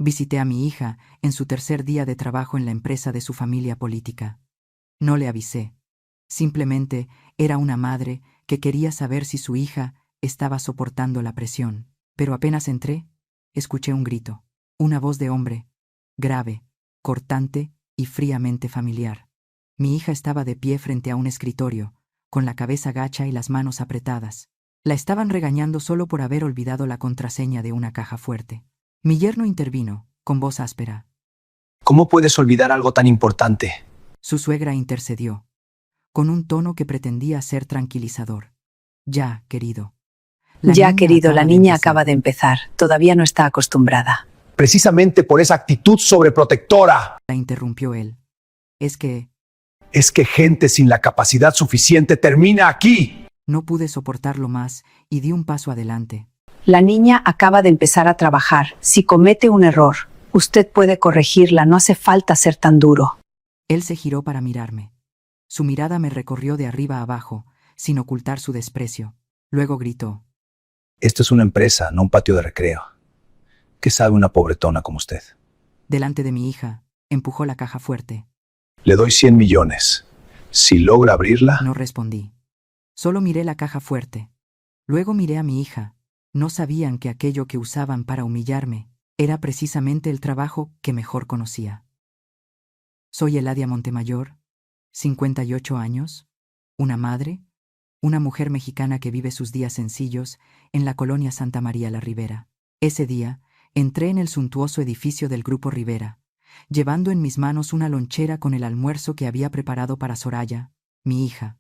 Visité a mi hija en su tercer día de trabajo en la empresa de su familia política. No le avisé. Simplemente era una madre que quería saber si su hija estaba soportando la presión. Pero apenas entré, escuché un grito. Una voz de hombre, grave, cortante y fríamente familiar. Mi hija estaba de pie frente a un escritorio, con la cabeza gacha y las manos apretadas. La estaban regañando solo por haber olvidado la contraseña de una caja fuerte. Mi yerno intervino, con voz áspera. ¿Cómo puedes olvidar algo tan importante? Su suegra intercedió, con un tono que pretendía ser tranquilizador. Ya, querido. Ya, querido, la niña acaba de empezar. Todavía no está acostumbrada. Precisamente por esa actitud sobreprotectora. La interrumpió él. Es que gente sin la capacidad suficiente termina aquí. no pude soportarlo más y di un paso adelante. La niña acaba de empezar a trabajar. Si comete un error, usted puede corregirla. No hace falta ser tan duro. Él se giró para mirarme. Su mirada me recorrió de arriba a abajo, sin ocultar su desprecio. Luego gritó. Esto es una empresa, no un patio de recreo. ¿Qué sabe una pobretona como usted? Delante de mi hija, empujó la caja fuerte. Le doy 100 millones. Si logra abrirla... No respondí. Solo miré la caja fuerte. Luego miré a mi hija. No sabían que aquello que usaban para humillarme era precisamente el trabajo que mejor conocía. Soy Eladia Montemayor, 58 años, una madre, una mujer mexicana que vive sus días sencillos en la colonia Santa María la Ribera. Ese día, entré en el suntuoso edificio del Grupo Rivera, llevando en mis manos una lonchera con el almuerzo que había preparado para Soraya, mi hija.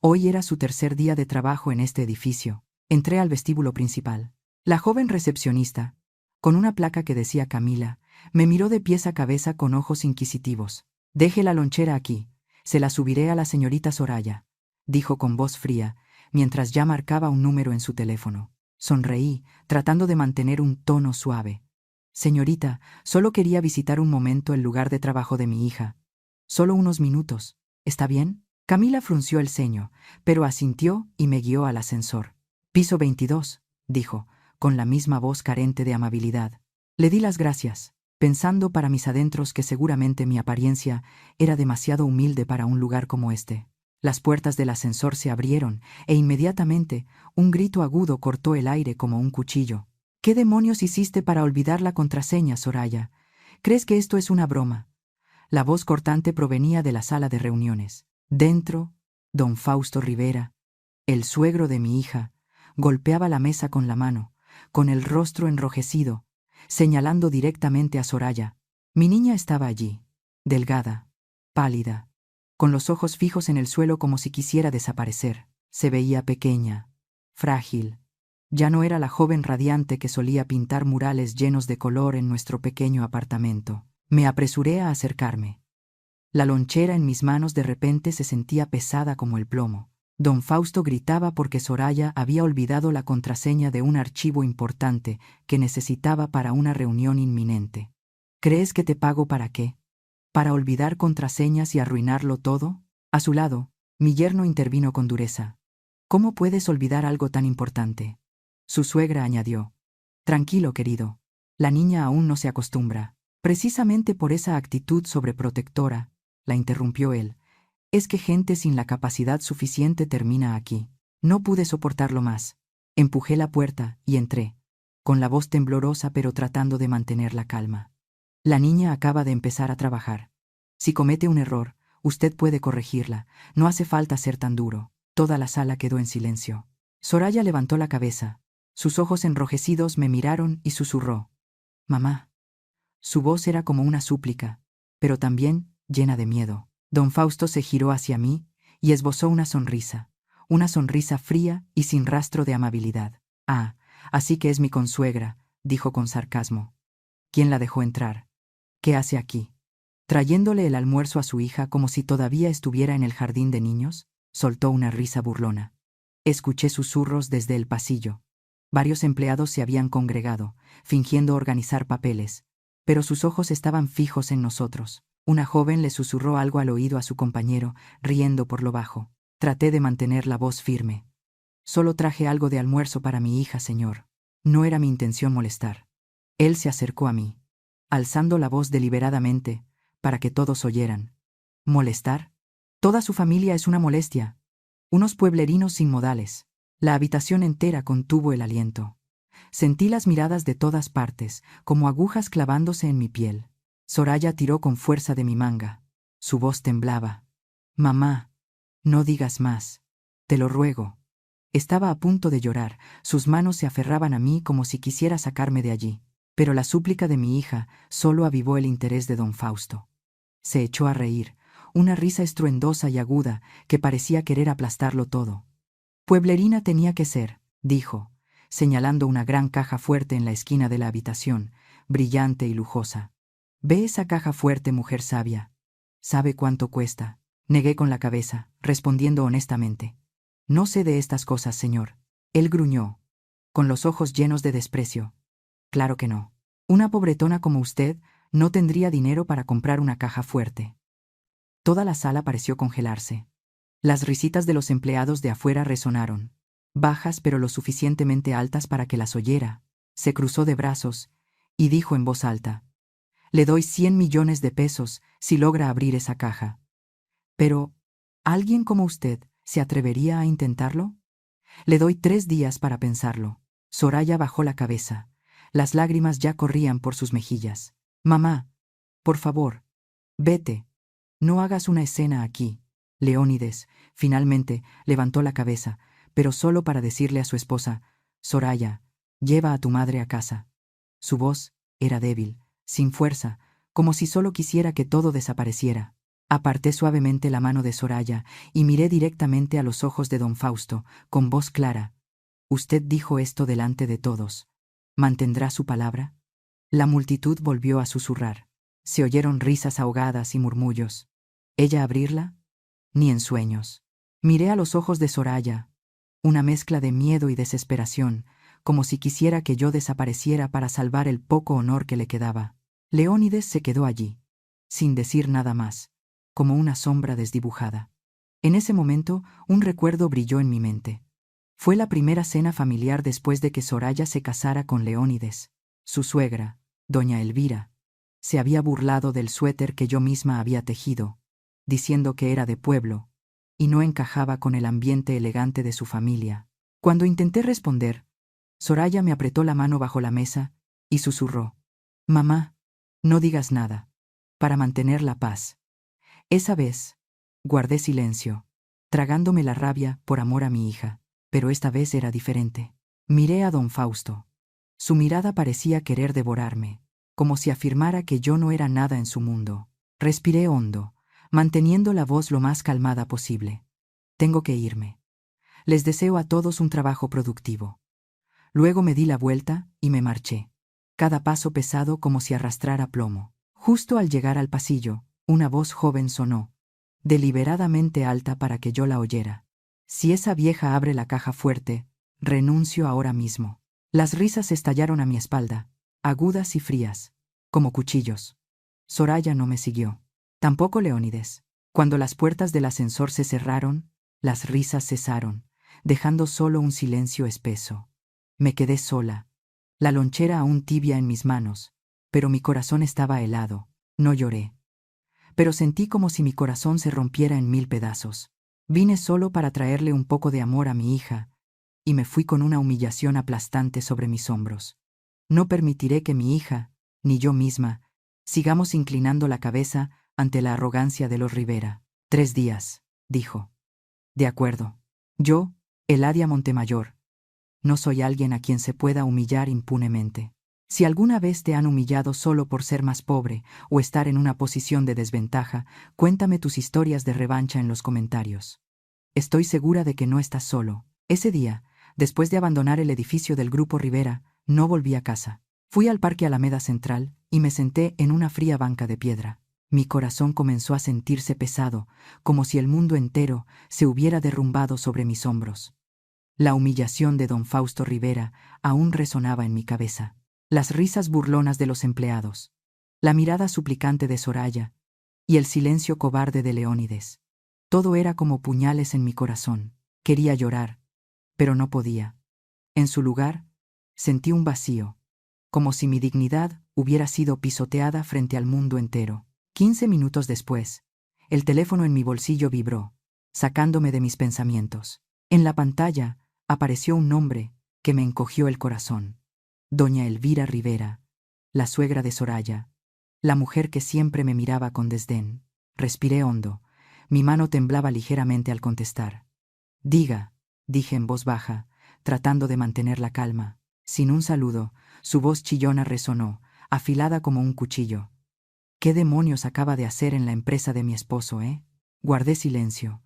Hoy era su tercer día de trabajo en este edificio. Entré al vestíbulo principal. La joven recepcionista, con una placa que decía Camila, me miró de pies a cabeza con ojos inquisitivos. Deje la lonchera aquí, se la subiré a la señorita Soraya, dijo con voz fría, mientras ya marcaba un número en su teléfono. Sonreí, tratando de mantener un tono suave. Señorita, solo quería visitar un momento el lugar de trabajo de mi hija. Solo unos minutos, ¿está bien? Camila frunció el ceño, pero asintió y me guió al ascensor. Piso 22, dijo, con la misma voz carente de amabilidad. Le di las gracias, pensando para mis adentros que seguramente mi apariencia era demasiado humilde para un lugar como este. Las puertas del ascensor se abrieron e inmediatamente un grito agudo cortó el aire como un cuchillo. ¿Qué demonios hiciste para olvidar la contraseña, Soraya? ¿Crees que esto es una broma? La voz cortante provenía de la sala de reuniones. Dentro, don Fausto Rivera, el suegro de mi hija, golpeaba la mesa con la mano, con el rostro enrojecido, señalando directamente a Soraya. Mi niña estaba allí, delgada, pálida, con los ojos fijos en el suelo como si quisiera desaparecer. Se veía pequeña, frágil. Ya no era la joven radiante que solía pintar murales llenos de color en nuestro pequeño apartamento. Me apresuré a acercarme. La lonchera en mis manos de repente se sentía pesada como el plomo. Don Fausto gritaba porque Soraya había olvidado la contraseña de un archivo importante que necesitaba para una reunión inminente. ¿Crees que te pago para qué? ¿Para olvidar contraseñas y arruinarlo todo? A su lado, mi yerno intervino con dureza. ¿Cómo puedes olvidar algo tan importante? Su suegra añadió. Tranquilo, querido. La niña aún no se acostumbra. Precisamente por esa actitud sobreprotectora, la interrumpió él. Es que gente sin la capacidad suficiente termina aquí. No pude soportarlo más. Empujé la puerta y entré, con la voz temblorosa pero tratando de mantener la calma. La niña acaba de empezar a trabajar. Si comete un error, usted puede corregirla. No hace falta ser tan duro. Toda la sala quedó en silencio. Soraya levantó la cabeza. Sus ojos enrojecidos me miraron y susurró. Mamá. Su voz era como una súplica, pero también llena de miedo. Don Fausto se giró hacia mí y esbozó una sonrisa fría y sin rastro de amabilidad. Ah, así que es mi consuegra, dijo con sarcasmo. ¿Quién la dejó entrar? ¿Qué hace aquí? Trayéndole el almuerzo a su hija como si todavía estuviera en el jardín de niños, soltó una risa burlona. Escuché susurros desde el pasillo. Varios empleados se habían congregado, fingiendo organizar papeles, pero sus ojos estaban fijos en nosotros. Una joven le susurró algo al oído a su compañero, riendo por lo bajo. Traté de mantener la voz firme. Solo traje algo de almuerzo para mi hija, señor. No era mi intención molestar. Él se acercó a mí. alzando la voz deliberadamente, para que todos oyeran. ¿Molestar? Toda su familia es una molestia. Unos pueblerinos sin modales. La habitación entera contuvo el aliento. Sentí las miradas de todas partes, como agujas clavándose en mi piel. Soraya tiró con fuerza de mi manga. Su voz temblaba. Mamá, no digas más. Te lo ruego. Estaba a punto de llorar, sus manos se aferraban a mí como si quisiera sacarme de allí. Pero la súplica de mi hija solo avivó el interés de don Fausto. Se echó a reír, una risa estruendosa y aguda que parecía querer aplastarlo todo. Pueblerina tenía que ser, dijo, señalando una gran caja fuerte en la esquina de la habitación, brillante y lujosa. Ve esa caja fuerte, mujer sabia. ¿Sabe cuánto cuesta? Negué con la cabeza, respondiendo honestamente. No sé de estas cosas, señor. Él gruñó, con los ojos llenos de desprecio. Claro que no. Una pobretona como usted no tendría dinero para comprar una caja fuerte. Toda la sala pareció congelarse. Las risitas de los empleados de afuera resonaron, bajas pero lo suficientemente altas para que las oyera. Se cruzó de brazos y dijo en voz alta: «Le doy 100 millones de pesos si logra abrir esa caja». Pero, ¿alguien como usted se atrevería a intentarlo? Le doy 3 días para pensarlo. Soraya bajó la cabeza. Las lágrimas ya corrían por sus mejillas. Mamá, por favor, vete. No hagas una escena aquí. Leónides, finalmente, levantó la cabeza, pero solo para decirle a su esposa: Soraya, lleva a tu madre a casa. Su voz era débil, sin fuerza, como si solo quisiera que todo desapareciera. Aparté suavemente la mano de Soraya y miré directamente a los ojos de don Fausto, con voz clara. «Usted dijo esto delante de todos. ¿Mantendrá su palabra?» La multitud volvió a susurrar. Se oyeron risas ahogadas y murmullos. ¿Ella abrirla? Ni en sueños. Miré a los ojos de Soraya, una mezcla de miedo y desesperación, como si quisiera que yo desapareciera para salvar el poco honor que le quedaba. Leónides se quedó allí, sin decir nada más, como una sombra desdibujada. En ese momento, un recuerdo brilló en mi mente. Fue la primera cena familiar después de que Soraya se casara con Leónides. Su suegra, doña Elvira, se había burlado del suéter que yo misma había tejido, diciendo que era de pueblo, y no encajaba con el ambiente elegante de su familia. Cuando intenté responder, Soraya me apretó la mano bajo la mesa y susurró: «Mamá, no digas nada, para mantener la paz». Esa vez, guardé silencio, tragándome la rabia por amor a mi hija, pero esta vez era diferente. Miré a don Fausto. Su mirada parecía querer devorarme, como si afirmara que yo no era nada en su mundo. Respiré hondo, manteniendo la voz lo más calmada posible. Tengo que irme. Les deseo a todos un trabajo productivo. Luego me di la vuelta y me marché, cada paso pesado como si arrastrara plomo. Justo al llegar al pasillo, una voz joven sonó, deliberadamente alta para que yo la oyera. «Si esa vieja abre la caja fuerte, renuncio ahora mismo». Las risas estallaron a mi espalda, agudas y frías, como cuchillos. Soraya no me siguió. Tampoco Leónides. Cuando las puertas del ascensor se cerraron, las risas cesaron, dejando solo un silencio espeso. Me quedé sola, la lonchera aún tibia en mis manos, pero mi corazón estaba helado. No lloré, pero sentí como si mi corazón se rompiera en 1000 pedazos. Vine solo para traerle un poco de amor a mi hija, y me fui con una humillación aplastante sobre mis hombros. No permitiré que mi hija, ni yo misma, sigamos inclinando la cabeza ante la arrogancia de los Rivera. 3 días, dijo. De acuerdo. Yo, Eladia Montemayor, no soy alguien a quien se pueda humillar impunemente. Si alguna vez te han humillado solo por ser más pobre o estar en una posición de desventaja, cuéntame tus historias de revancha en los comentarios. Estoy segura de que no estás solo. Ese día, después de abandonar el edificio del Grupo Rivera, no volví a casa. Fui al Parque Alameda Central y me senté en una fría banca de piedra. Mi corazón comenzó a sentirse pesado, como si el mundo entero se hubiera derrumbado sobre mis hombros. La humillación de don Fausto Rivera aún resonaba en mi cabeza. Las risas burlonas de los empleados, la mirada suplicante de Soraya y el silencio cobarde de Leónides. Todo era como puñales en mi corazón. Quería llorar, pero no podía. En su lugar, sentí un vacío, como si mi dignidad hubiera sido pisoteada frente al mundo entero. 15 minutos después, el teléfono en mi bolsillo vibró, sacándome de mis pensamientos. En la pantalla apareció un nombre que me encogió el corazón. Doña Elvira Rivera, la suegra de Soraya, la mujer que siempre me miraba con desdén. Respiré hondo. Mi mano temblaba ligeramente al contestar. Diga, dije en voz baja, tratando de mantener la calma. Sin un saludo, su voz chillona resonó, afilada como un cuchillo. ¿Qué demonios acaba de hacer en la empresa de mi esposo, Guardé silencio.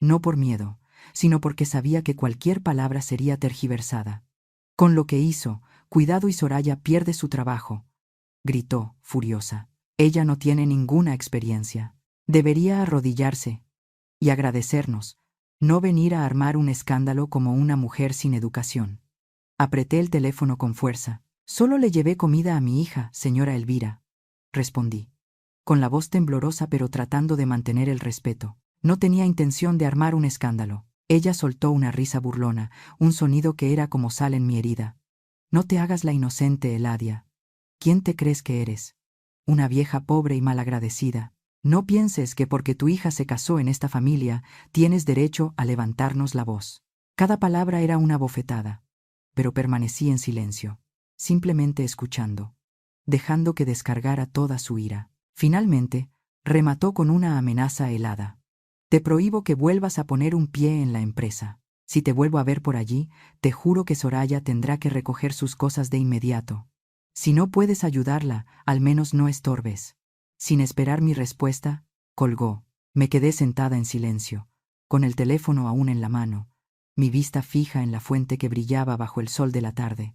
No por miedo, sino porque sabía que cualquier palabra sería tergiversada. Con lo que hizo, cuidado y Soraya pierde su trabajo, gritó, furiosa. Ella no tiene ninguna experiencia. Debería arrodillarse y agradecernos, no venir a armar un escándalo como una mujer sin educación. Apreté el teléfono con fuerza. Solo le llevé comida a mi hija, señora Elvira, respondí, con la voz temblorosa pero tratando de mantener el respeto. No tenía intención de armar un escándalo. Ella soltó una risa burlona, un sonido que era como sal en mi herida. No te hagas la inocente, Eladia. ¿Quién te crees que eres? Una vieja pobre y malagradecida. No pienses que porque tu hija se casó en esta familia, tienes derecho a levantarnos la voz. Cada palabra era una bofetada, pero permanecí en silencio, simplemente escuchando, dejando que descargara toda su ira. Finalmente, remató con una amenaza helada. Te prohíbo que vuelvas a poner un pie en la empresa. Si te vuelvo a ver por allí, te juro que Soraya tendrá que recoger sus cosas de inmediato. Si no puedes ayudarla, al menos no estorbes. Sin esperar mi respuesta, colgó. Me quedé sentada en silencio, con el teléfono aún en la mano, mi vista fija en la fuente que brillaba bajo el sol de la tarde.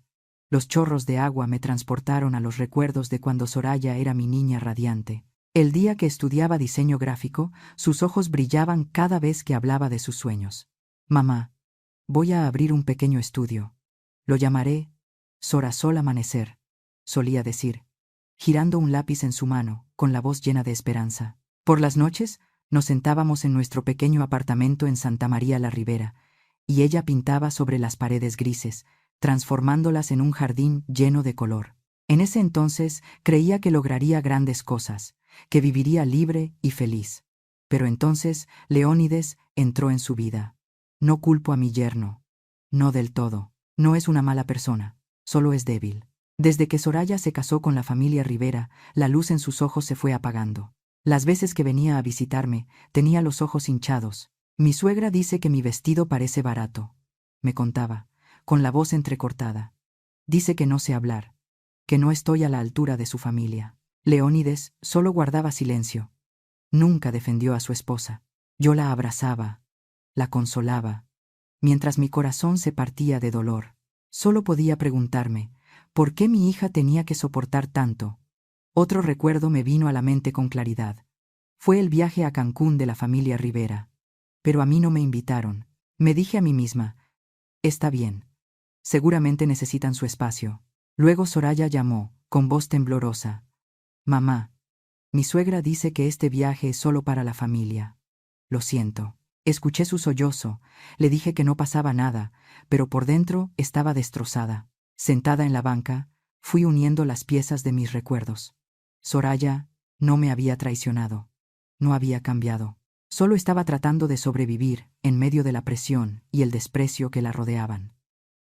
Los chorros de agua me transportaron a los recuerdos de cuando Soraya era mi niña radiante. El día que estudiaba diseño gráfico, sus ojos brillaban cada vez que hablaba de sus sueños. Mamá, voy a abrir un pequeño estudio. Lo llamaré Sorasol Amanecer, solía decir, girando un lápiz en su mano, con la voz llena de esperanza. Por las noches, nos sentábamos en nuestro pequeño apartamento en Santa María la Ribera, y ella pintaba sobre las paredes grises, transformándolas en un jardín lleno de color. En ese entonces creía que lograría grandes cosas, que viviría libre y feliz. Pero entonces Leónides entró en su vida. No culpo a mi yerno. No del todo. No es una mala persona. Solo es débil. Desde que Soraya se casó con la familia Rivera, la luz en sus ojos se fue apagando. Las veces que venía a visitarme, tenía los ojos hinchados. Mi suegra dice que mi vestido parece barato, me contaba, con la voz entrecortada. Dice que no sé hablar, que no estoy a la altura de su familia. Leónides solo guardaba silencio. Nunca defendió a su esposa. Yo la abrazaba, la consolaba, mientras mi corazón se partía de dolor. Solo podía preguntarme, ¿por qué mi hija tenía que soportar tanto? Otro recuerdo me vino a la mente con claridad. Fue el viaje a Cancún de la familia Rivera. Pero a mí no me invitaron. Me dije a mí misma, está bien. Seguramente necesitan su espacio. Luego Soraya llamó, con voz temblorosa. Mamá, mi suegra dice que este viaje es solo para la familia. Lo siento. Escuché su sollozo, le dije que no pasaba nada, pero por dentro estaba destrozada. Sentada en la banca, fui uniendo las piezas de mis recuerdos. Soraya no me había traicionado. No había cambiado. Solo estaba tratando de sobrevivir en medio de la presión y el desprecio que la rodeaban.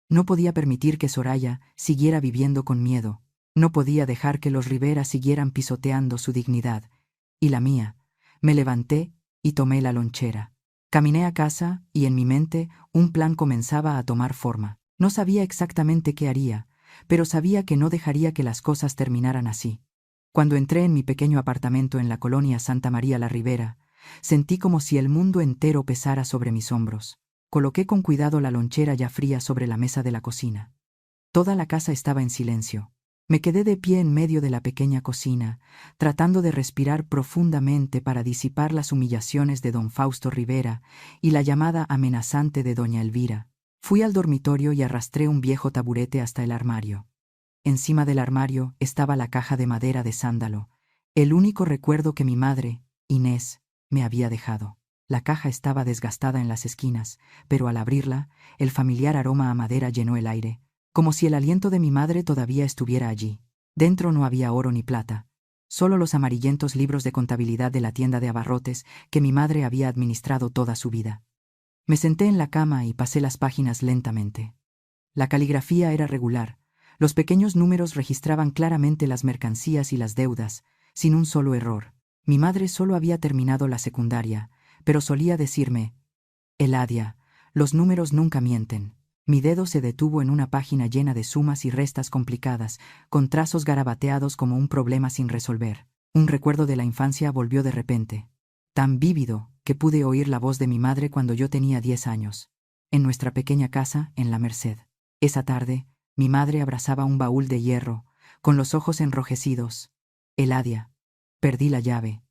No podía permitir que Soraya siguiera viviendo con miedo. No podía dejar que los Rivera siguieran pisoteando su dignidad. Y la mía. Me levanté y tomé la lonchera. Caminé a casa y en mi mente un plan comenzaba a tomar forma. No sabía exactamente qué haría, pero sabía que no dejaría que las cosas terminaran así. Cuando entré en mi pequeño apartamento en la colonia Santa María la Ribera, sentí como si el mundo entero pesara sobre mis hombros. Coloqué con cuidado la lonchera ya fría sobre la mesa de la cocina. Toda la casa estaba en silencio. Me quedé de pie en medio de la pequeña cocina, tratando de respirar profundamente para disipar las humillaciones de don Fausto Rivera y la llamada amenazante de doña Elvira. Fui al dormitorio y arrastré un viejo taburete hasta el armario. Encima del armario estaba la caja de madera de sándalo, el único recuerdo que mi madre, Inés, me había dejado. La caja estaba desgastada en las esquinas, pero al abrirla, el familiar aroma a madera llenó el aire, como si el aliento de mi madre todavía estuviera allí. Dentro no había oro ni plata, solo los amarillentos libros de contabilidad de la tienda de abarrotes que mi madre había administrado toda su vida. Me senté en la cama y pasé las páginas lentamente. La caligrafía era regular, los pequeños números registraban claramente las mercancías y las deudas, sin un solo error. Mi madre solo había terminado la secundaria, pero solía decirme: Eladia, los números nunca mienten. Mi dedo se detuvo en una página llena de sumas y restas complicadas, con trazos garabateados como un problema sin resolver. Un recuerdo de la infancia volvió de repente, tan vívido que pude oír la voz de mi madre cuando yo tenía 10 años, en nuestra pequeña casa en La Merced. Esa tarde, mi madre abrazaba un baúl de hierro, con los ojos enrojecidos. Eladia, perdí la llave.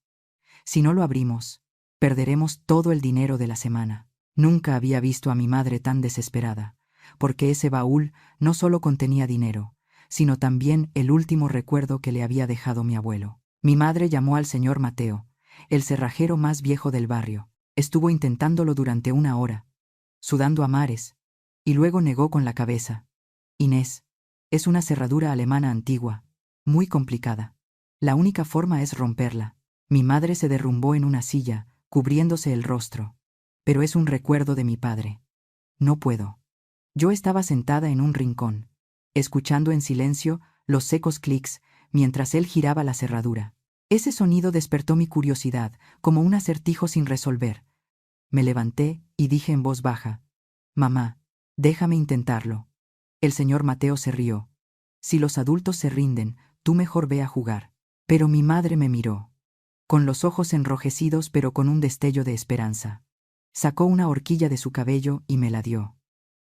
Si no lo abrimos, perderemos todo el dinero de la semana. Nunca había visto a mi madre tan desesperada, porque ese baúl no solo contenía dinero, sino también el último recuerdo que le había dejado mi abuelo. Mi madre llamó al señor Mateo, el cerrajero más viejo del barrio. Estuvo intentándolo durante 1 hora, sudando a mares, y luego negó con la cabeza. Inés, es una cerradura alemana antigua, muy complicada. La única forma es romperla. Mi madre se derrumbó en una silla, cubriéndose el rostro. Pero es un recuerdo de mi padre. No puedo. Yo estaba sentada en un rincón, escuchando en silencio los secos clics mientras él giraba la cerradura. Ese sonido despertó mi curiosidad, como un acertijo sin resolver. Me levanté y dije en voz baja: Mamá, déjame intentarlo. El señor Mateo se rió. Si los adultos se rinden, tú mejor ve a jugar. Pero mi madre me miró, con los ojos enrojecidos pero con un destello de esperanza. Sacó una horquilla de su cabello y me la dio.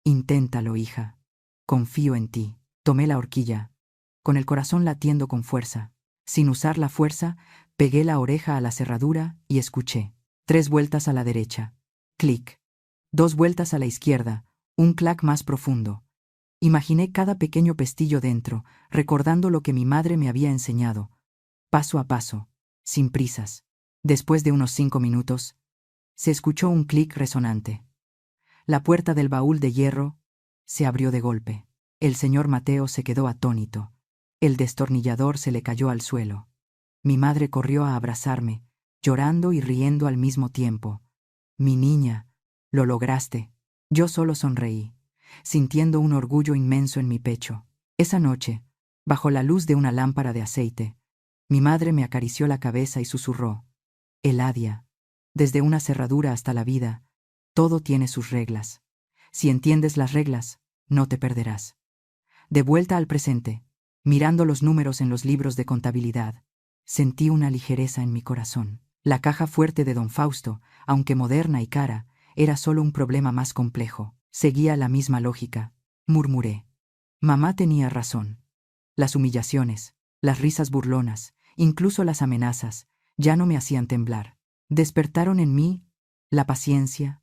Inténtalo, hija. Confío en ti. Tomé la horquilla, con el corazón latiendo con fuerza. Sin usar la fuerza, pegué la oreja a la cerradura y escuché. 3 vueltas a la derecha. Clic. 2 vueltas a la izquierda, un clac más profundo. Imaginé cada pequeño pestillo dentro, recordando lo que mi madre me había enseñado, paso a paso, sin prisas. Después de unos 5 minutos, se escuchó un clic resonante. La puerta del baúl de hierro se abrió de golpe. El señor Mateo se quedó atónito. El destornillador se le cayó al suelo. Mi madre corrió a abrazarme, llorando y riendo al mismo tiempo. Mi niña, lo lograste. Yo solo sonreí, sintiendo un orgullo inmenso en mi pecho. Esa noche, bajo la luz de una lámpara de aceite, mi madre me acarició la cabeza y susurró: Eladia, desde una cerradura hasta la vida, todo tiene sus reglas. Si entiendes las reglas, no te perderás. De vuelta al presente, mirando los números en los libros de contabilidad, sentí una ligereza en mi corazón. La caja fuerte de don Fausto, aunque moderna y cara, era solo un problema más complejo. Seguía la misma lógica. Murmuré. Mamá tenía razón. Las humillaciones, las risas burlonas, incluso las amenazas, ya no me hacían temblar. Despertaron en mí la paciencia,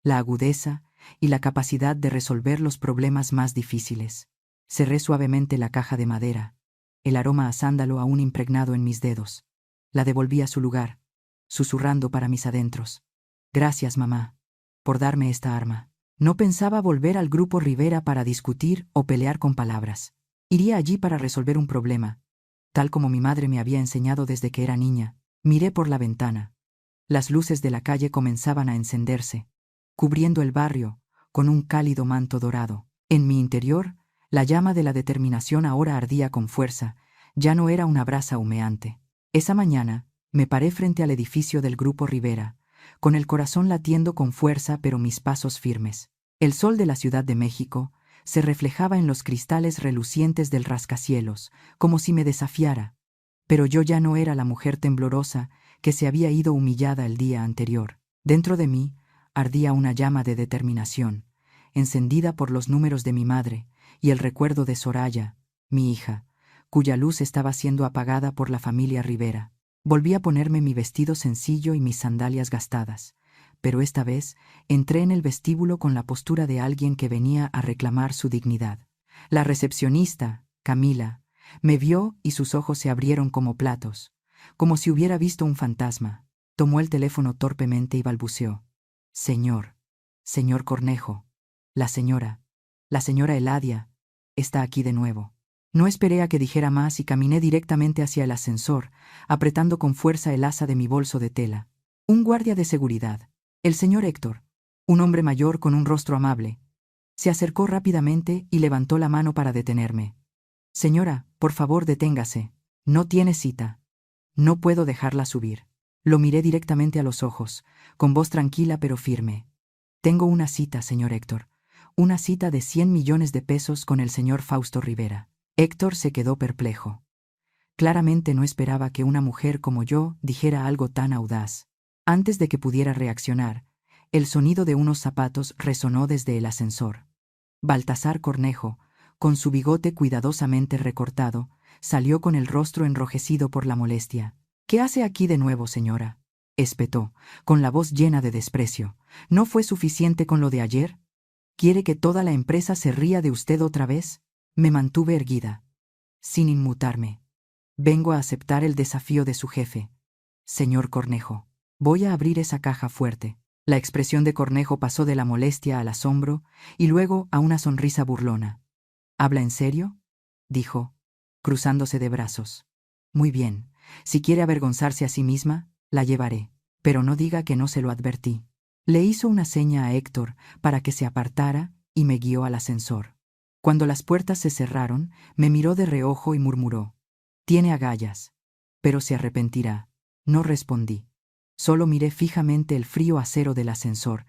la agudeza y la capacidad de resolver los problemas más difíciles. Cerré suavemente la caja de madera, el aroma a sándalo aún impregnado en mis dedos. La devolví a su lugar, susurrando para mis adentros: Gracias, mamá, por darme esta arma. No pensaba volver al grupo Rivera para discutir o pelear con palabras. Iría allí para resolver un problema, tal como mi madre me había enseñado desde que era niña. Miré por la ventana. Las luces de la calle comenzaban a encenderse, cubriendo el barrio con un cálido manto dorado. En mi interior, la llama de la determinación ahora ardía con fuerza, ya no era una brasa humeante. Esa mañana, me paré frente al edificio del Grupo Rivera, con el corazón latiendo con fuerza pero mis pasos firmes. El sol de la Ciudad de México se reflejaba en los cristales relucientes del rascacielos, como si me desafiara. Pero yo ya no era la mujer temblorosa que se había ido humillada el día anterior. Dentro de mí ardía una llama de determinación, encendida por los números de mi madre y el recuerdo de Soraya, mi hija, cuya luz estaba siendo apagada por la familia Rivera. Volví a ponerme mi vestido sencillo y mis sandalias gastadas, pero esta vez entré en el vestíbulo con la postura de alguien que venía a reclamar su dignidad. La recepcionista, Camila, me vio y sus ojos se abrieron como platos, como si hubiera visto un fantasma. Tomó el teléfono torpemente y balbuceó: Señor Cornejo, la señora Eladia, está aquí de nuevo. No esperé a que dijera más y caminé directamente hacia el ascensor, apretando con fuerza el asa de mi bolso de tela. Un guardia de seguridad, el señor Héctor, un hombre mayor con un rostro amable, se acercó rápidamente y levantó la mano para detenerme. Señora, por favor deténgase. No tiene cita. No puedo dejarla subir. Lo miré directamente a los ojos, con voz tranquila pero firme. Tengo una cita, señor Héctor. Una cita de 100 millones de pesos con el señor Fausto Rivera. Héctor se quedó perplejo. Claramente no esperaba que una mujer como yo dijera algo tan audaz. Antes de que pudiera reaccionar, el sonido de unos zapatos resonó desde el ascensor. Baltasar Cornejo, con su bigote cuidadosamente recortado, salió con el rostro enrojecido por la molestia. «¿Qué hace aquí de nuevo, señora?», espetó, con la voz llena de desprecio. «¿No fue suficiente con lo de ayer? ¿Quiere que toda la empresa se ría de usted otra vez?». Me mantuve erguida, sin inmutarme. «Vengo a aceptar el desafío de su jefe. Señor Cornejo, voy a abrir esa caja fuerte». La expresión de Cornejo pasó de la molestia al asombro y luego a una sonrisa burlona. «¿Habla en serio?», dijo, cruzándose de brazos. «Muy bien, si quiere avergonzarse a sí misma, la llevaré, pero no diga que no se lo advertí». Le hizo una seña a Héctor para que se apartara y me guió al ascensor. Cuando las puertas se cerraron, me miró de reojo y murmuró: «Tiene agallas, pero se arrepentirá». No respondí. Solo miré fijamente el frío acero del ascensor,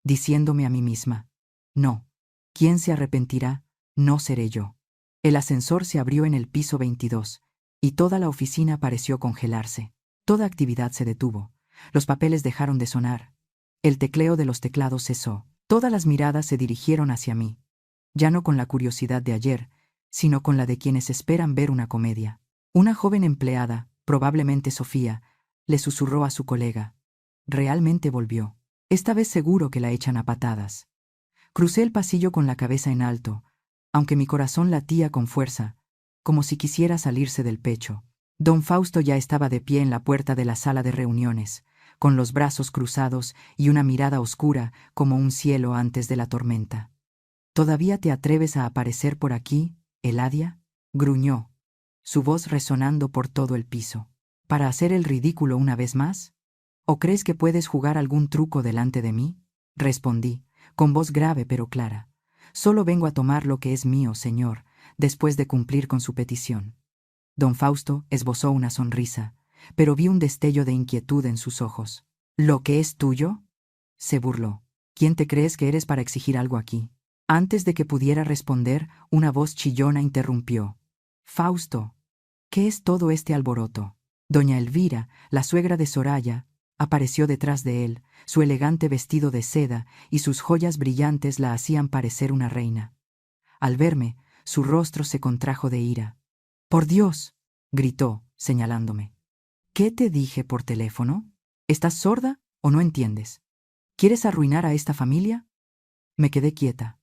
diciéndome a mí misma: «No, ¿quién se arrepentirá? No seré yo». El ascensor se abrió en el piso 22, y toda la oficina pareció congelarse. Toda actividad se detuvo. Los papeles dejaron de sonar. El tecleo de los teclados cesó. Todas las miradas se dirigieron hacia mí, ya no con la curiosidad de ayer, sino con la de quienes esperan ver una comedia. Una joven empleada, probablemente Sofía, le susurró a su colega: «Realmente volvió. Esta vez seguro que la echan a patadas». Crucé el pasillo con la cabeza en alto, aunque mi corazón latía con fuerza, como si quisiera salirse del pecho. Don Fausto ya estaba de pie en la puerta de la sala de reuniones, con los brazos cruzados y una mirada oscura como un cielo antes de la tormenta. «¿Todavía te atreves a aparecer por aquí, Eladia?», gruñó, su voz resonando por todo el piso. «¿Para hacer el ridículo una vez más? ¿O crees que puedes jugar algún truco delante de mí?». Respondí, con voz grave pero clara: «Solo vengo a tomar lo que es mío, señor, después de cumplir con su petición». Don Fausto esbozó una sonrisa, pero vi un destello de inquietud en sus ojos. «¿Lo que es tuyo?», se burló. «¿Quién te crees que eres para exigir algo aquí?». Antes de que pudiera responder, una voz chillona interrumpió: «Fausto, ¿qué es todo este alboroto?». Doña Elvira, la suegra de Soraya, apareció detrás de él. Su elegante vestido de seda y sus joyas brillantes la hacían parecer una reina. Al verme, su rostro se contrajo de ira. «¡Por Dios!», gritó, señalándome. «¿Qué te dije por teléfono? ¿Estás sorda o no entiendes? ¿Quieres arruinar a esta familia?». Me quedé quieta,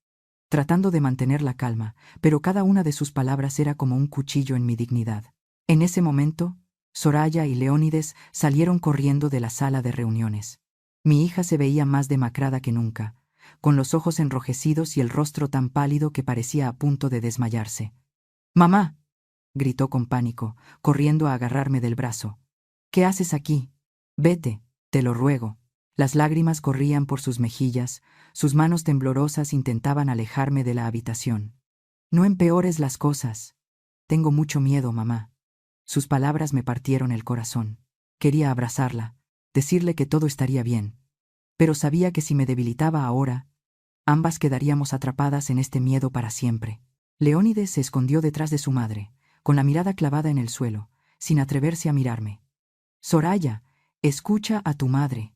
tratando de mantener la calma, pero cada una de sus palabras era como un cuchillo en mi dignidad. En ese momento, Soraya y Leónides salieron corriendo de la sala de reuniones. Mi hija se veía más demacrada que nunca, con los ojos enrojecidos y el rostro tan pálido que parecía a punto de desmayarse. «¡Mamá!», gritó con pánico, corriendo a agarrarme del brazo. «¿Qué haces aquí? Vete, te lo ruego». Las lágrimas corrían por sus mejillas, sus manos temblorosas intentaban alejarme de la habitación. «No empeores las cosas. Tengo mucho miedo, mamá». Sus palabras me partieron el corazón. Quería abrazarla, decirle que todo estaría bien, pero sabía que si me debilitaba ahora, ambas quedaríamos atrapadas en este miedo para siempre. Leónides se escondió detrás de su madre, con la mirada clavada en el suelo, sin atreverse a mirarme. «Soraya, escucha a tu madre»,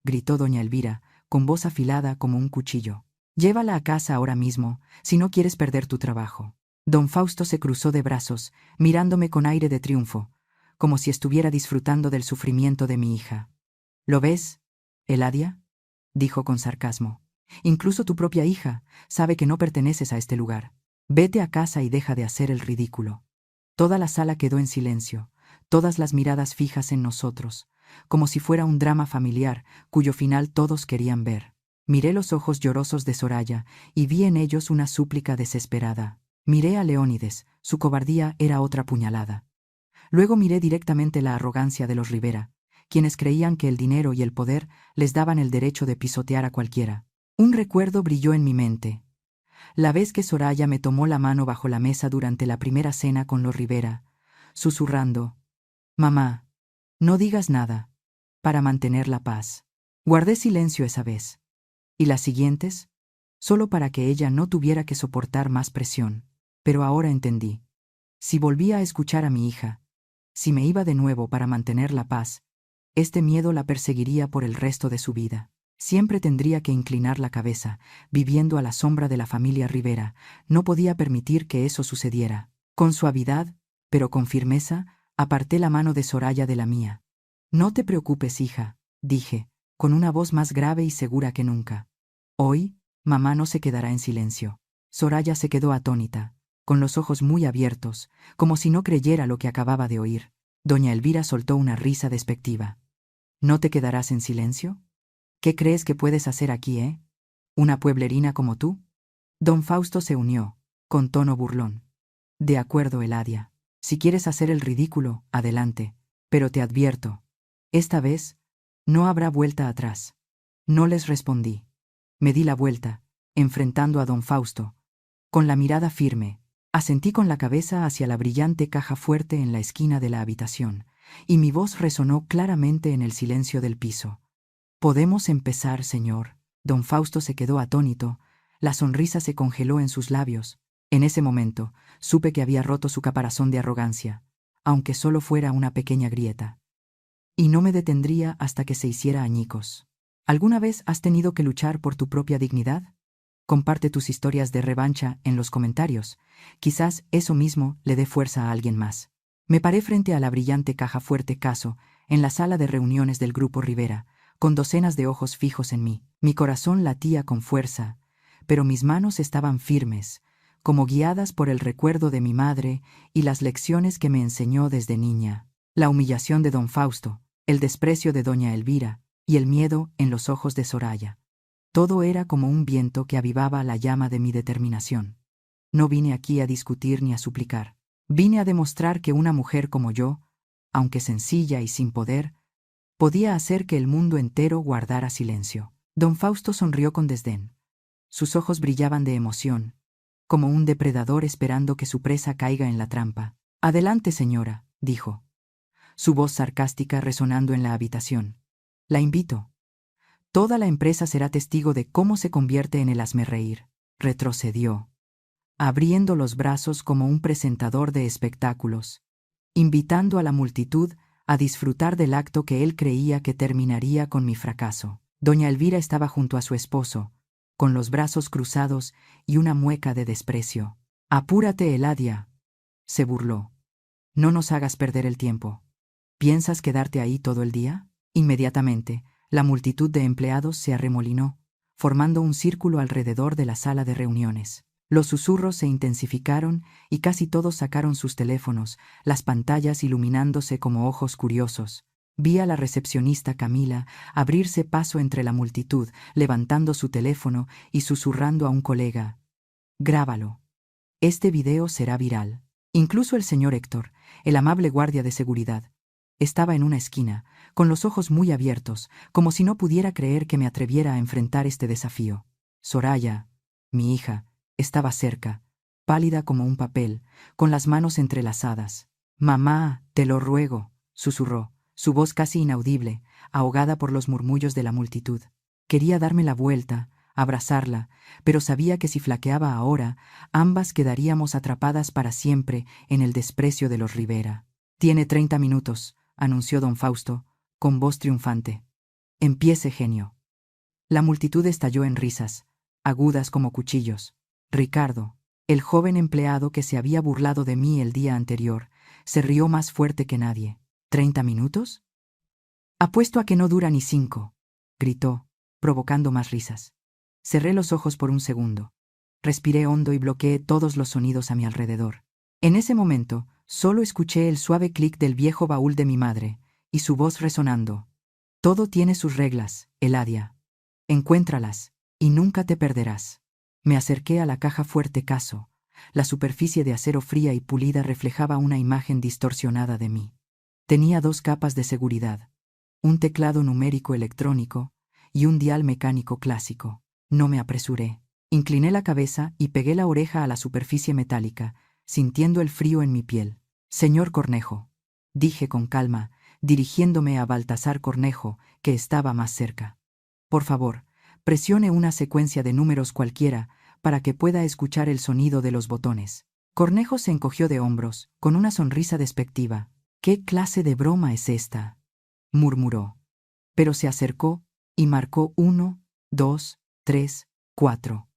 gritó doña Elvira, con voz afilada como un cuchillo. «Llévala a casa ahora mismo, si no quieres perder tu trabajo». Don Fausto se cruzó de brazos, mirándome con aire de triunfo, como si estuviera disfrutando del sufrimiento de mi hija. «¿Lo ves, Eladia?», dijo con sarcasmo. «Incluso tu propia hija sabe que no perteneces a este lugar. Vete a casa y deja de hacer el ridículo». Toda la sala quedó en silencio, todas las miradas fijas en nosotros, como si fuera un drama familiar cuyo final todos querían ver. Miré los ojos llorosos de Soraya y vi en ellos una súplica desesperada. Miré a Leónides, Su cobardía era otra puñalada. Luego miré directamente la arrogancia de los Rivera, quienes creían que el dinero y el poder les daban el derecho de pisotear a cualquiera. Un recuerdo brilló en mi mente. La vez que Soraya me tomó la mano bajo la mesa durante la primera cena con los Rivera, susurrando: «Mamá, no digas nada», para mantener la paz. Guardé silencio esa vez. ¿Y las siguientes? Solo para que ella no tuviera que soportar más presión. Pero ahora entendí. Si volvía a escuchar a mi hija, si me iba de nuevo para mantener la paz, este miedo la perseguiría por el resto de su vida. Siempre tendría que inclinar la cabeza, viviendo a la sombra de la familia Rivera. No podía permitir que eso sucediera. Con suavidad, pero con firmeza, aparté la mano de Soraya de la mía. «No te preocupes, hija», dije, con una voz más grave y segura que nunca. «Hoy, mamá no se quedará en silencio». Soraya se quedó atónita, con los ojos muy abiertos, como si no creyera lo que acababa de oír. Doña Elvira soltó una risa despectiva. «¿No te quedarás en silencio? ¿Qué crees que puedes hacer aquí, ¿Una pueblerina como tú?» Don Fausto se unió, con tono burlón. «De acuerdo, Eladia. Si quieres hacer el ridículo, adelante. Pero te advierto, esta vez no habrá vuelta atrás». No les respondí. Me di la vuelta, enfrentando a don Fausto. Con la mirada firme, asentí con la cabeza hacia la brillante caja fuerte en la esquina de la habitación, y mi voz resonó claramente en el silencio del piso. «¿Podemos empezar, señor?» Don Fausto se quedó atónito, la sonrisa se congeló en sus labios. En ese momento, supe que había roto su caparazón de arrogancia, aunque solo fuera una pequeña grieta. Y no me detendría hasta que se hiciera añicos. ¿Alguna vez has tenido que luchar por tu propia dignidad? Comparte tus historias de revancha en los comentarios. Quizás eso mismo le dé fuerza a alguien más. Me paré frente a la brillante caja fuerte Caso, en la sala de reuniones del Grupo Rivera, con docenas de ojos fijos en mí. Mi corazón latía con fuerza, pero mis manos estaban firmes, como guiadas por el recuerdo de mi madre y las lecciones que me enseñó desde niña. La humillación de don Fausto, el desprecio de doña Elvira y el miedo en los ojos de Soraya. Todo era como un viento que avivaba la llama de mi determinación. No vine aquí a discutir ni a suplicar. Vine a demostrar que una mujer como yo, aunque sencilla y sin poder, podía hacer que el mundo entero guardara silencio. Don Fausto sonrió con desdén. Sus ojos brillaban de emoción, como un depredador esperando que su presa caiga en la trampa. «Adelante, señora», dijo, su voz sarcástica resonando en la habitación. «La invito. Toda la empresa será testigo de cómo se convierte en el hazmerreír». Retrocedió, abriendo los brazos como un presentador de espectáculos, invitando a la multitud a disfrutar del acto que él creía que terminaría con mi fracaso. Doña Elvira estaba junto a su esposo, con los brazos cruzados y una mueca de desprecio. «Apúrate, Eladia», se burló. «No nos hagas perder el tiempo. ¿Piensas quedarte ahí todo el día?» Inmediatamente, la multitud de empleados se arremolinó, formando un círculo alrededor de la sala de reuniones. Los susurros se intensificaron y casi todos sacaron sus teléfonos, las pantallas iluminándose como ojos curiosos. Vi a la recepcionista Camila abrirse paso entre la multitud, levantando su teléfono y susurrando a un colega: «Grábalo. Este video será viral». Incluso el señor Héctor, el amable guardia de seguridad, estaba en una esquina, con los ojos muy abiertos, como si no pudiera creer que me atreviera a enfrentar este desafío. Soraya, mi hija, estaba cerca, pálida como un papel, con las manos entrelazadas. «Mamá, te lo ruego», susurró, su voz casi inaudible, ahogada por los murmullos de la multitud. Quería darme la vuelta, abrazarla, pero sabía que si flaqueaba ahora, ambas quedaríamos atrapadas para siempre en el desprecio de los Rivera. «Tiene 30 minutos», anunció don Fausto, con voz triunfante. «Empiece, genio». La multitud estalló en risas, agudas como cuchillos. Ricardo, el joven empleado que se había burlado de mí el día anterior, se rió más fuerte que nadie. «¿30 minutos? Apuesto a que no dura ni 5», gritó, provocando más risas. Cerré los ojos por un segundo. Respiré hondo y bloqueé todos los sonidos a mi alrededor. En ese momento, solo escuché el suave clic del viejo baúl de mi madre, y su voz resonando: «Todo tiene sus reglas, Eladia. Encuéntralas, y nunca te perderás». Me acerqué a la caja fuerte Caso, La superficie de acero fría y pulida reflejaba una imagen distorsionada de mí. Tenía 2 capas de seguridad, un teclado numérico electrónico y un dial mecánico clásico. No me apresuré. Incliné la cabeza y pegué la oreja a la superficie metálica, sintiendo el frío en mi piel. Señor Cornejo, dije con calma, dirigiéndome a Baltasar Cornejo, que estaba más cerca. Por favor, presione una secuencia de números cualquiera para que pueda escuchar el sonido de los botones. Cornejo se encogió de hombros, con una sonrisa despectiva. ¿Qué clase de broma es esta?, murmuró. Pero se acercó y marcó 1, 2, 3, 4.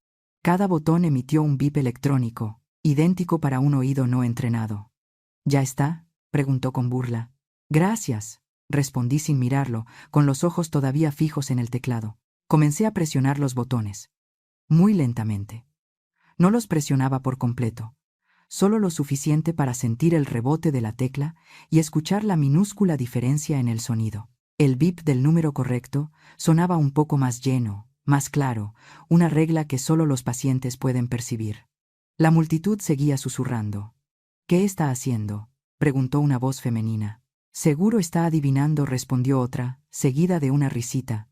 Cada botón emitió un bip electrónico, idéntico para un oído no entrenado. ¿Ya está?, preguntó con burla. Gracias, respondí sin mirarlo, con los ojos todavía fijos en el teclado. Comencé a presionar los botones. Muy lentamente. No los presionaba por completo, solo lo suficiente para sentir el rebote de la tecla y escuchar la minúscula diferencia en el sonido. El bip del número correcto sonaba un poco más lleno, más claro, una regla que solo los pacientes pueden percibir. La multitud seguía susurrando. ¿Qué está haciendo?, preguntó una voz femenina. Seguro está adivinando, respondió otra, seguida de una risita.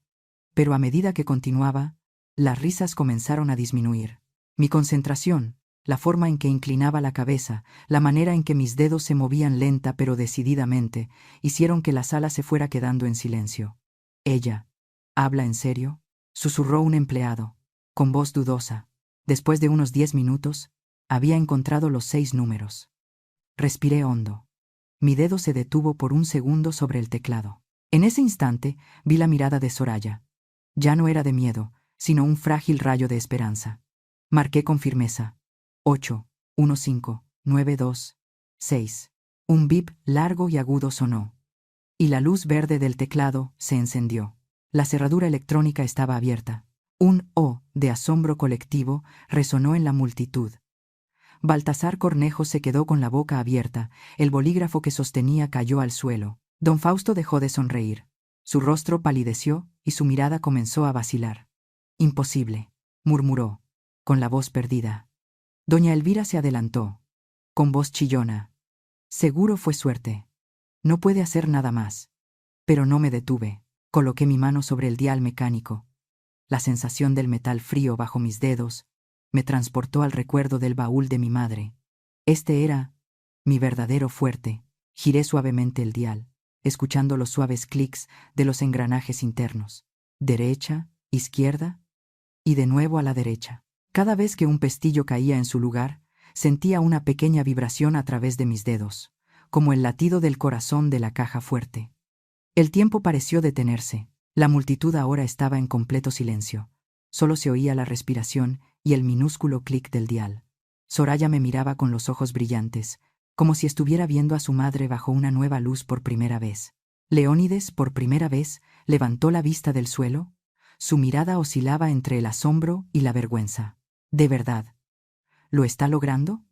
Pero a medida que continuaba, las risas comenzaron a disminuir. Mi concentración, la forma en que inclinaba la cabeza, la manera en que mis dedos se movían lenta pero decididamente, hicieron que la sala se fuera quedando en silencio. «Ella, ¿habla en serio?», susurró un empleado, con voz dudosa. Después de unos 10 minutos, había encontrado los 6 números. Respiré hondo. Mi dedo se detuvo por un segundo sobre el teclado. En ese instante vi la mirada de Soraya. Ya no era de miedo, sino un frágil rayo de esperanza. Marqué con firmeza. 8, 1, 5, 9, 2, 6. Un bip largo y agudo sonó. Y la luz verde del teclado se encendió. La cerradura electrónica estaba abierta. Un «oh» de asombro colectivo resonó en la multitud. Baltasar Cornejo se quedó con la boca abierta, el bolígrafo que sostenía cayó al suelo. Don Fausto dejó de sonreír. Su rostro palideció y su mirada comenzó a vacilar. «Imposible», murmuró, con la voz perdida. Doña Elvira se adelantó, con voz chillona. «Seguro fue suerte. No puede hacer nada más». Pero no me detuve. Coloqué mi mano sobre el dial mecánico. La sensación del metal frío bajo mis dedos me transportó al recuerdo del baúl de mi madre. Este era mi verdadero fuerte. Giré suavemente el dial, escuchando los suaves clics de los engranajes internos. Derecha, izquierda y de nuevo a la derecha. Cada vez que un pestillo caía en su lugar, sentía una pequeña vibración a través de mis dedos, como el latido del corazón de la caja fuerte. El tiempo pareció detenerse. La multitud ahora estaba en completo silencio. Solo se oía la respiración y el minúsculo clic del dial. Soraya me miraba con los ojos brillantes, como si estuviera viendo a su madre bajo una nueva luz por primera vez. Leónides, por primera vez, levantó la vista del suelo. Su mirada oscilaba entre el asombro y la vergüenza. «¿De verdad? ¿Lo está logrando?»,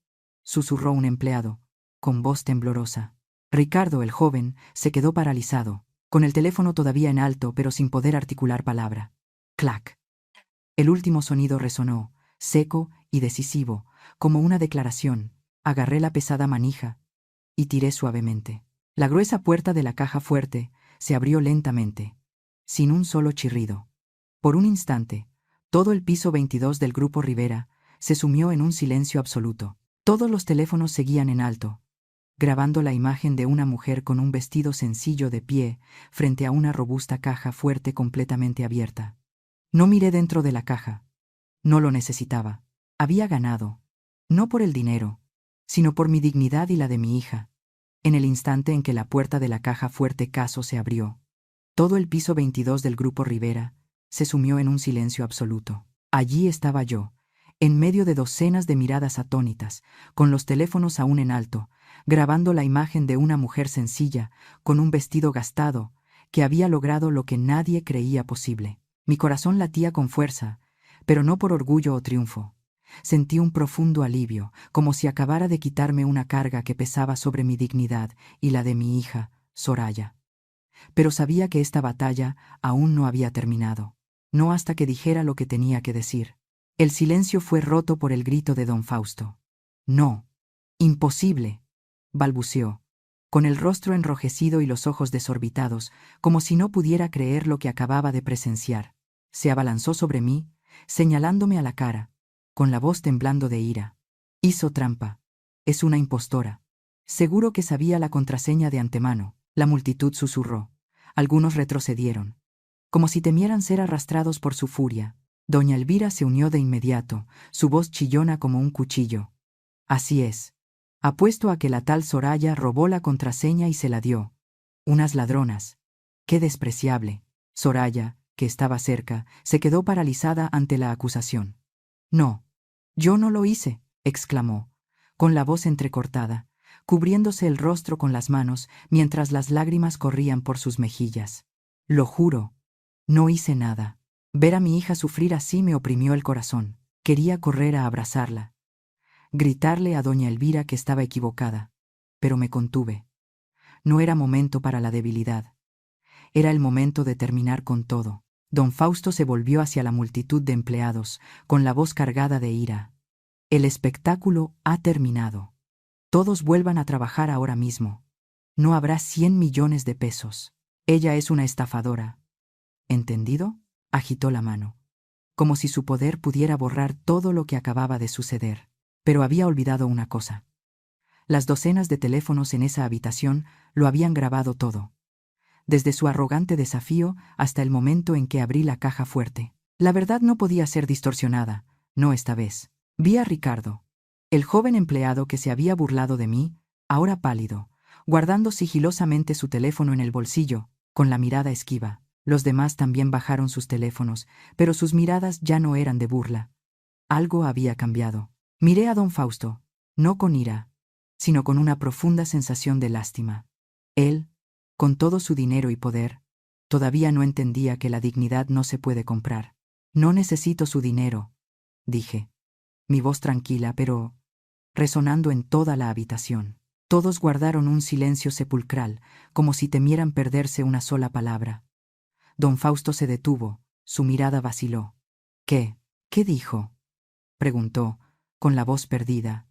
susurró un empleado, con voz temblorosa. Ricardo, el joven, se quedó paralizado, con el teléfono todavía en alto pero sin poder articular palabra. Clac. El último sonido resonó, seco y decisivo, como una declaración. Agarré la pesada manija y tiré suavemente. La gruesa puerta de la caja fuerte se abrió lentamente, sin un solo chirrido. Por un instante, todo el piso 22 del Grupo Rivera se sumió en un silencio absoluto. Todos los teléfonos seguían en alto, grabando la imagen de una mujer con un vestido sencillo de pie frente a una robusta caja fuerte completamente abierta. No miré dentro de la caja. No lo necesitaba. Había ganado, no por el dinero, sino por mi dignidad y la de mi hija. En el instante en que la puerta de la caja fuerte caso se abrió, todo el piso 22 del Grupo Rivera se sumió en un silencio absoluto. Allí estaba yo, en medio de docenas de miradas atónitas, con los teléfonos aún en alto, grabando la imagen de una mujer sencilla, con un vestido gastado, que había logrado lo que nadie creía posible. Mi corazón latía con fuerza, pero no por orgullo o triunfo. Sentí un profundo alivio, como si acabara de quitarme una carga que pesaba sobre mi dignidad y la de mi hija, Soraya. Pero sabía que esta batalla aún no había terminado, no hasta que dijera lo que tenía que decir. El silencio fue roto por el grito de don Fausto. No. Imposible, balbuceó, con el rostro enrojecido y los ojos desorbitados, como si no pudiera creer lo que acababa de presenciar. Se abalanzó sobre mí, señalándome a la cara, con la voz temblando de ira. Hizo trampa. Es una impostora. Seguro que sabía la contraseña de antemano. La multitud susurró. Algunos retrocedieron, como si temieran ser arrastrados por su furia. Doña Elvira se unió de inmediato, su voz chillona como un cuchillo. Así es. Apuesto a que la tal Soraya robó la contraseña y se la dio. Unas ladronas. Qué despreciable. Soraya, que estaba cerca, se quedó paralizada ante la acusación. No. Yo no lo hice, exclamó, con la voz entrecortada, cubriéndose el rostro con las manos mientras las lágrimas corrían por sus mejillas. Lo juro. No hice nada. Ver a mi hija sufrir así me oprimió el corazón. Quería correr a abrazarla, gritarle a doña Elvira que estaba equivocada, pero me contuve. No era momento para la debilidad. Era el momento de terminar con todo. Don Fausto se volvió hacia la multitud de empleados, con la voz cargada de ira. El espectáculo ha terminado. Todos vuelvan a trabajar ahora mismo. No habrá 100 millones de pesos. Ella es una estafadora. ¿Entendido? Agitó la mano, como si su poder pudiera borrar todo lo que acababa de suceder. Pero había olvidado una cosa. Las docenas de teléfonos en esa habitación lo habían grabado todo, desde su arrogante desafío hasta el momento en que abrí la caja fuerte. La verdad no podía ser distorsionada, no esta vez. Vi a Ricardo, el joven empleado que se había burlado de mí, ahora pálido, guardando sigilosamente su teléfono en el bolsillo, con la mirada esquiva. Los demás también bajaron sus teléfonos, pero sus miradas ya no eran de burla. Algo había cambiado. Miré a don Fausto, no con ira, sino con una profunda sensación de lástima. Él, con todo su dinero y poder, todavía no entendía que la dignidad no se puede comprar. No necesito su dinero, dije, mi voz tranquila pero resonando en toda la habitación. Todos guardaron un silencio sepulcral, como si temieran perderse una sola palabra. Don Fausto se detuvo, su mirada vaciló. ¿Qué? ¿Qué dijo?, preguntó, con la voz perdida.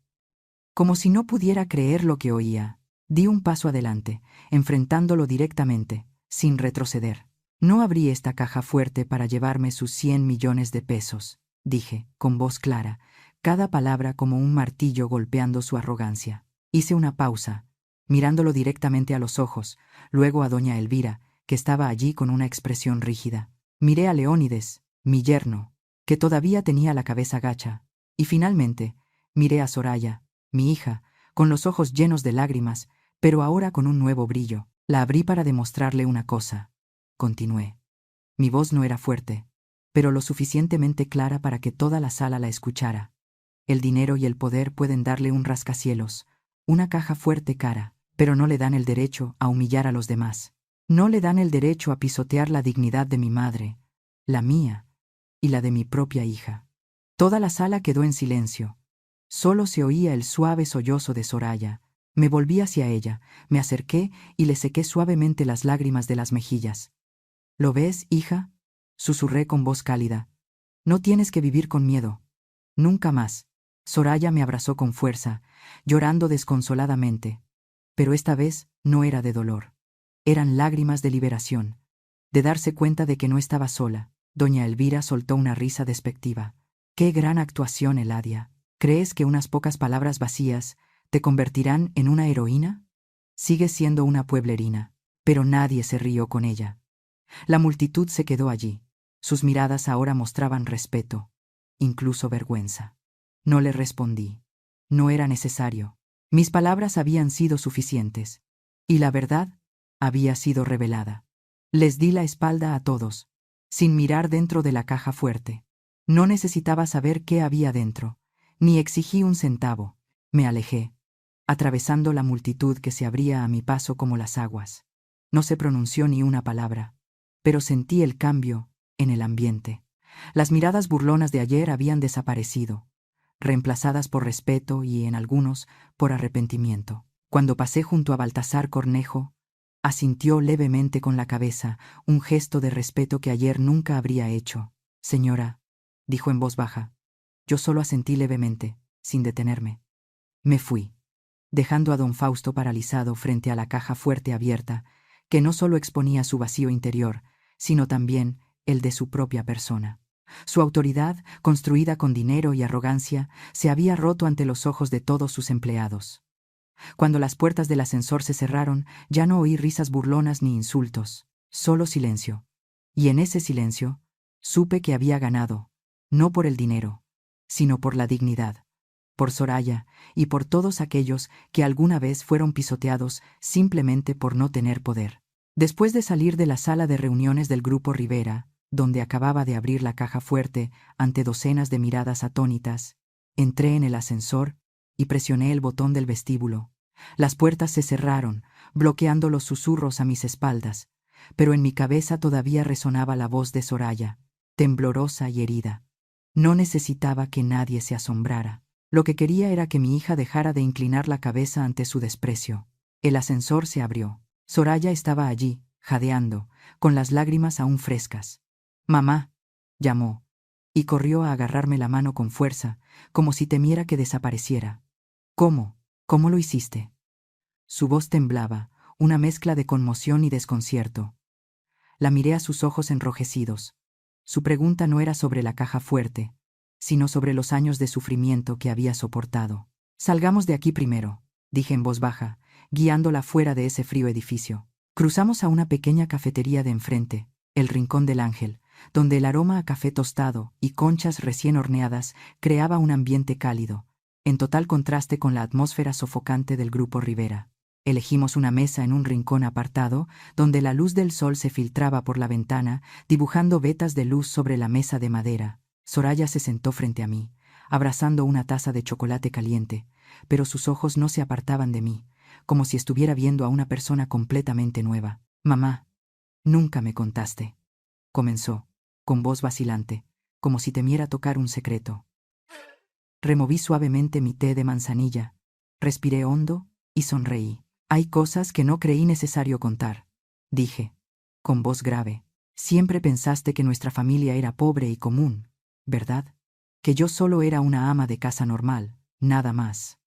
Como si no pudiera creer lo que oía, di un paso adelante, enfrentándolo directamente, sin retroceder. No abrí esta caja fuerte para llevarme sus 100 millones de pesos, dije, con voz clara, cada palabra como un martillo golpeando su arrogancia. Hice una pausa, mirándolo directamente a los ojos, luego a doña Elvira, que estaba allí con una expresión rígida. Miré a Leónides, mi yerno, que todavía tenía la cabeza gacha, y finalmente miré a Soraya, mi hija, con los ojos llenos de lágrimas, pero ahora con un nuevo brillo. La abrí para demostrarle una cosa. Continué. Mi voz no era fuerte, pero lo suficientemente clara para que toda la sala la escuchara. El dinero y el poder pueden darle un rascacielos, una caja fuerte cara, pero no le dan el derecho a humillar a los demás. No le dan el derecho a pisotear la dignidad de mi madre, la mía y la de mi propia hija. Toda la sala quedó en silencio. Solo se oía el suave sollozo de Soraya. Me volví hacia ella, me acerqué y le sequé suavemente las lágrimas de las mejillas. ¿Lo ves, hija?, susurré con voz cálida. No tienes que vivir con miedo. Nunca más. Soraya me abrazó con fuerza, llorando desconsoladamente. Pero esta vez no era de dolor. Eran lágrimas de liberación, de darse cuenta de que no estaba sola. Doña Elvira soltó una risa despectiva. ¡Qué gran actuación, Eladia! ¿Crees que unas pocas palabras vacías te convertirán en una heroína? Sigues siendo una pueblerina. Pero nadie se rió con ella. La multitud se quedó allí. Sus miradas ahora mostraban respeto, incluso vergüenza. No le respondí. No era necesario. Mis palabras habían sido suficientes. Y la verdad había sido revelada. Les di la espalda a todos, sin mirar dentro de la caja fuerte. No necesitaba saber qué había dentro, ni exigí un centavo. Me alejé, atravesando la multitud que se abría a mi paso como las aguas. No se pronunció ni una palabra, pero sentí el cambio en el ambiente. Las miradas burlonas de ayer habían desaparecido, reemplazadas por respeto y, en algunos, por arrepentimiento. Cuando pasé junto a Baltasar Cornejo, asintió levemente con la cabeza, un gesto de respeto que ayer nunca habría hecho. Señora, dijo en voz baja. Yo solo asentí levemente, sin detenerme. Me fui, dejando a don Fausto paralizado frente a la caja fuerte abierta, que no solo exponía su vacío interior, sino también el de su propia persona. Su autoridad, construida con dinero y arrogancia, se había roto ante los ojos de todos sus empleados. Cuando las puertas del ascensor se cerraron, ya no oí risas burlonas ni insultos, solo silencio. Y en ese silencio, supe que había ganado, no por el dinero, sino por la dignidad, por Soraya y por todos aquellos que alguna vez fueron pisoteados simplemente por no tener poder. Después de salir de la sala de reuniones del Grupo Rivera, donde acababa de abrir la caja fuerte ante docenas de miradas atónitas, entré en el ascensor y presioné el botón del vestíbulo. Las puertas se cerraron, bloqueando los susurros a mis espaldas, pero en mi cabeza todavía resonaba la voz de Soraya, temblorosa y herida. No necesitaba que nadie se asombrara. Lo que quería era que mi hija dejara de inclinar la cabeza ante su desprecio. El ascensor se abrió. Soraya estaba allí, jadeando, con las lágrimas aún frescas. «Mamá», llamó, y corrió a agarrarme la mano con fuerza, como si temiera que desapareciera. «¿Cómo? ¿Cómo lo hiciste?». Su voz temblaba, una mezcla de conmoción y desconcierto. La miré a sus ojos enrojecidos. Su pregunta no era sobre la caja fuerte, sino sobre los años de sufrimiento que había soportado. «Salgamos de aquí primero», dije en voz baja, guiándola fuera de ese frío edificio. Cruzamos a una pequeña cafetería de enfrente, el Rincón del Ángel, donde el aroma a café tostado y conchas recién horneadas creaba un ambiente cálido, en total contraste con la atmósfera sofocante del Grupo Rivera. Elegimos una mesa en un rincón apartado, donde la luz del sol se filtraba por la ventana, dibujando vetas de luz sobre la mesa de madera. Soraya se sentó frente a mí, abrazando una taza de chocolate caliente, pero sus ojos no se apartaban de mí, como si estuviera viendo a una persona completamente nueva. «Mamá, nunca me contaste», comenzó, con voz vacilante, como si temiera tocar un secreto. Removí suavemente mi té de manzanilla, respiré hondo y sonreí. «Hay cosas que no creí necesario contar», dije, con voz grave. «Siempre pensaste que nuestra familia era pobre y común, ¿verdad? Que yo solo era una ama de casa normal, nada más».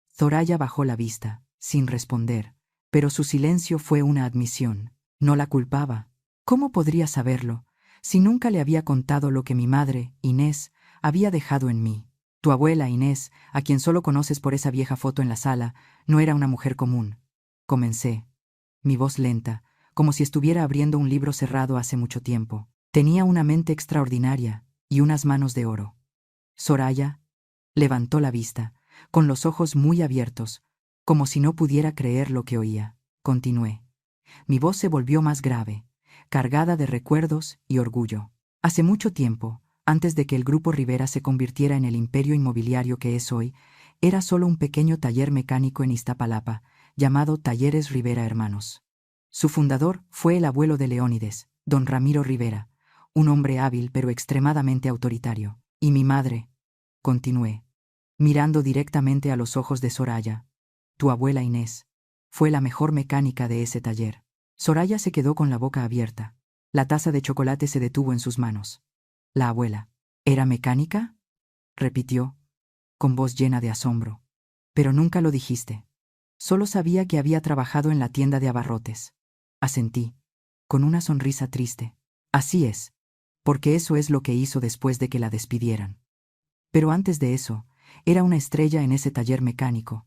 Soraya bajó la vista, sin responder, pero su silencio fue una admisión. No la culpaba. ¿Cómo podría saberlo, si nunca le había contado lo que mi madre, Inés, había dejado en mí? Tu abuela, Inés, a quien solo conoces por esa vieja foto en la sala, no era una mujer común. Comencé, mi voz lenta, como si estuviera abriendo un libro cerrado hace mucho tiempo. Tenía una mente extraordinaria y unas manos de oro. Soraya levantó la vista, con los ojos muy abiertos, como si no pudiera creer lo que oía. Continué. Mi voz se volvió más grave, cargada de recuerdos y orgullo. Hace mucho tiempo, antes de que el Grupo Rivera se convirtiera en el imperio inmobiliario que es hoy, era solo un pequeño taller mecánico en Iztapalapa, llamado Talleres Rivera Hermanos. Su fundador fue el abuelo de Leónides, don Ramiro Rivera, un hombre hábil pero extremadamente autoritario. Y mi madre, continué, mirando directamente a los ojos de Soraya, tu abuela Inés, fue la mejor mecánica de ese taller. Soraya se quedó con la boca abierta. La taza de chocolate se detuvo en sus manos. La abuela, ¿era mecánica?, repitió, con voz llena de asombro. Pero nunca lo dijiste. Solo sabía que había trabajado en la tienda de abarrotes. Asentí, con una sonrisa triste. Así es, porque eso es lo que hizo después de que la despidieran. Pero antes de eso, era una estrella en ese taller mecánico,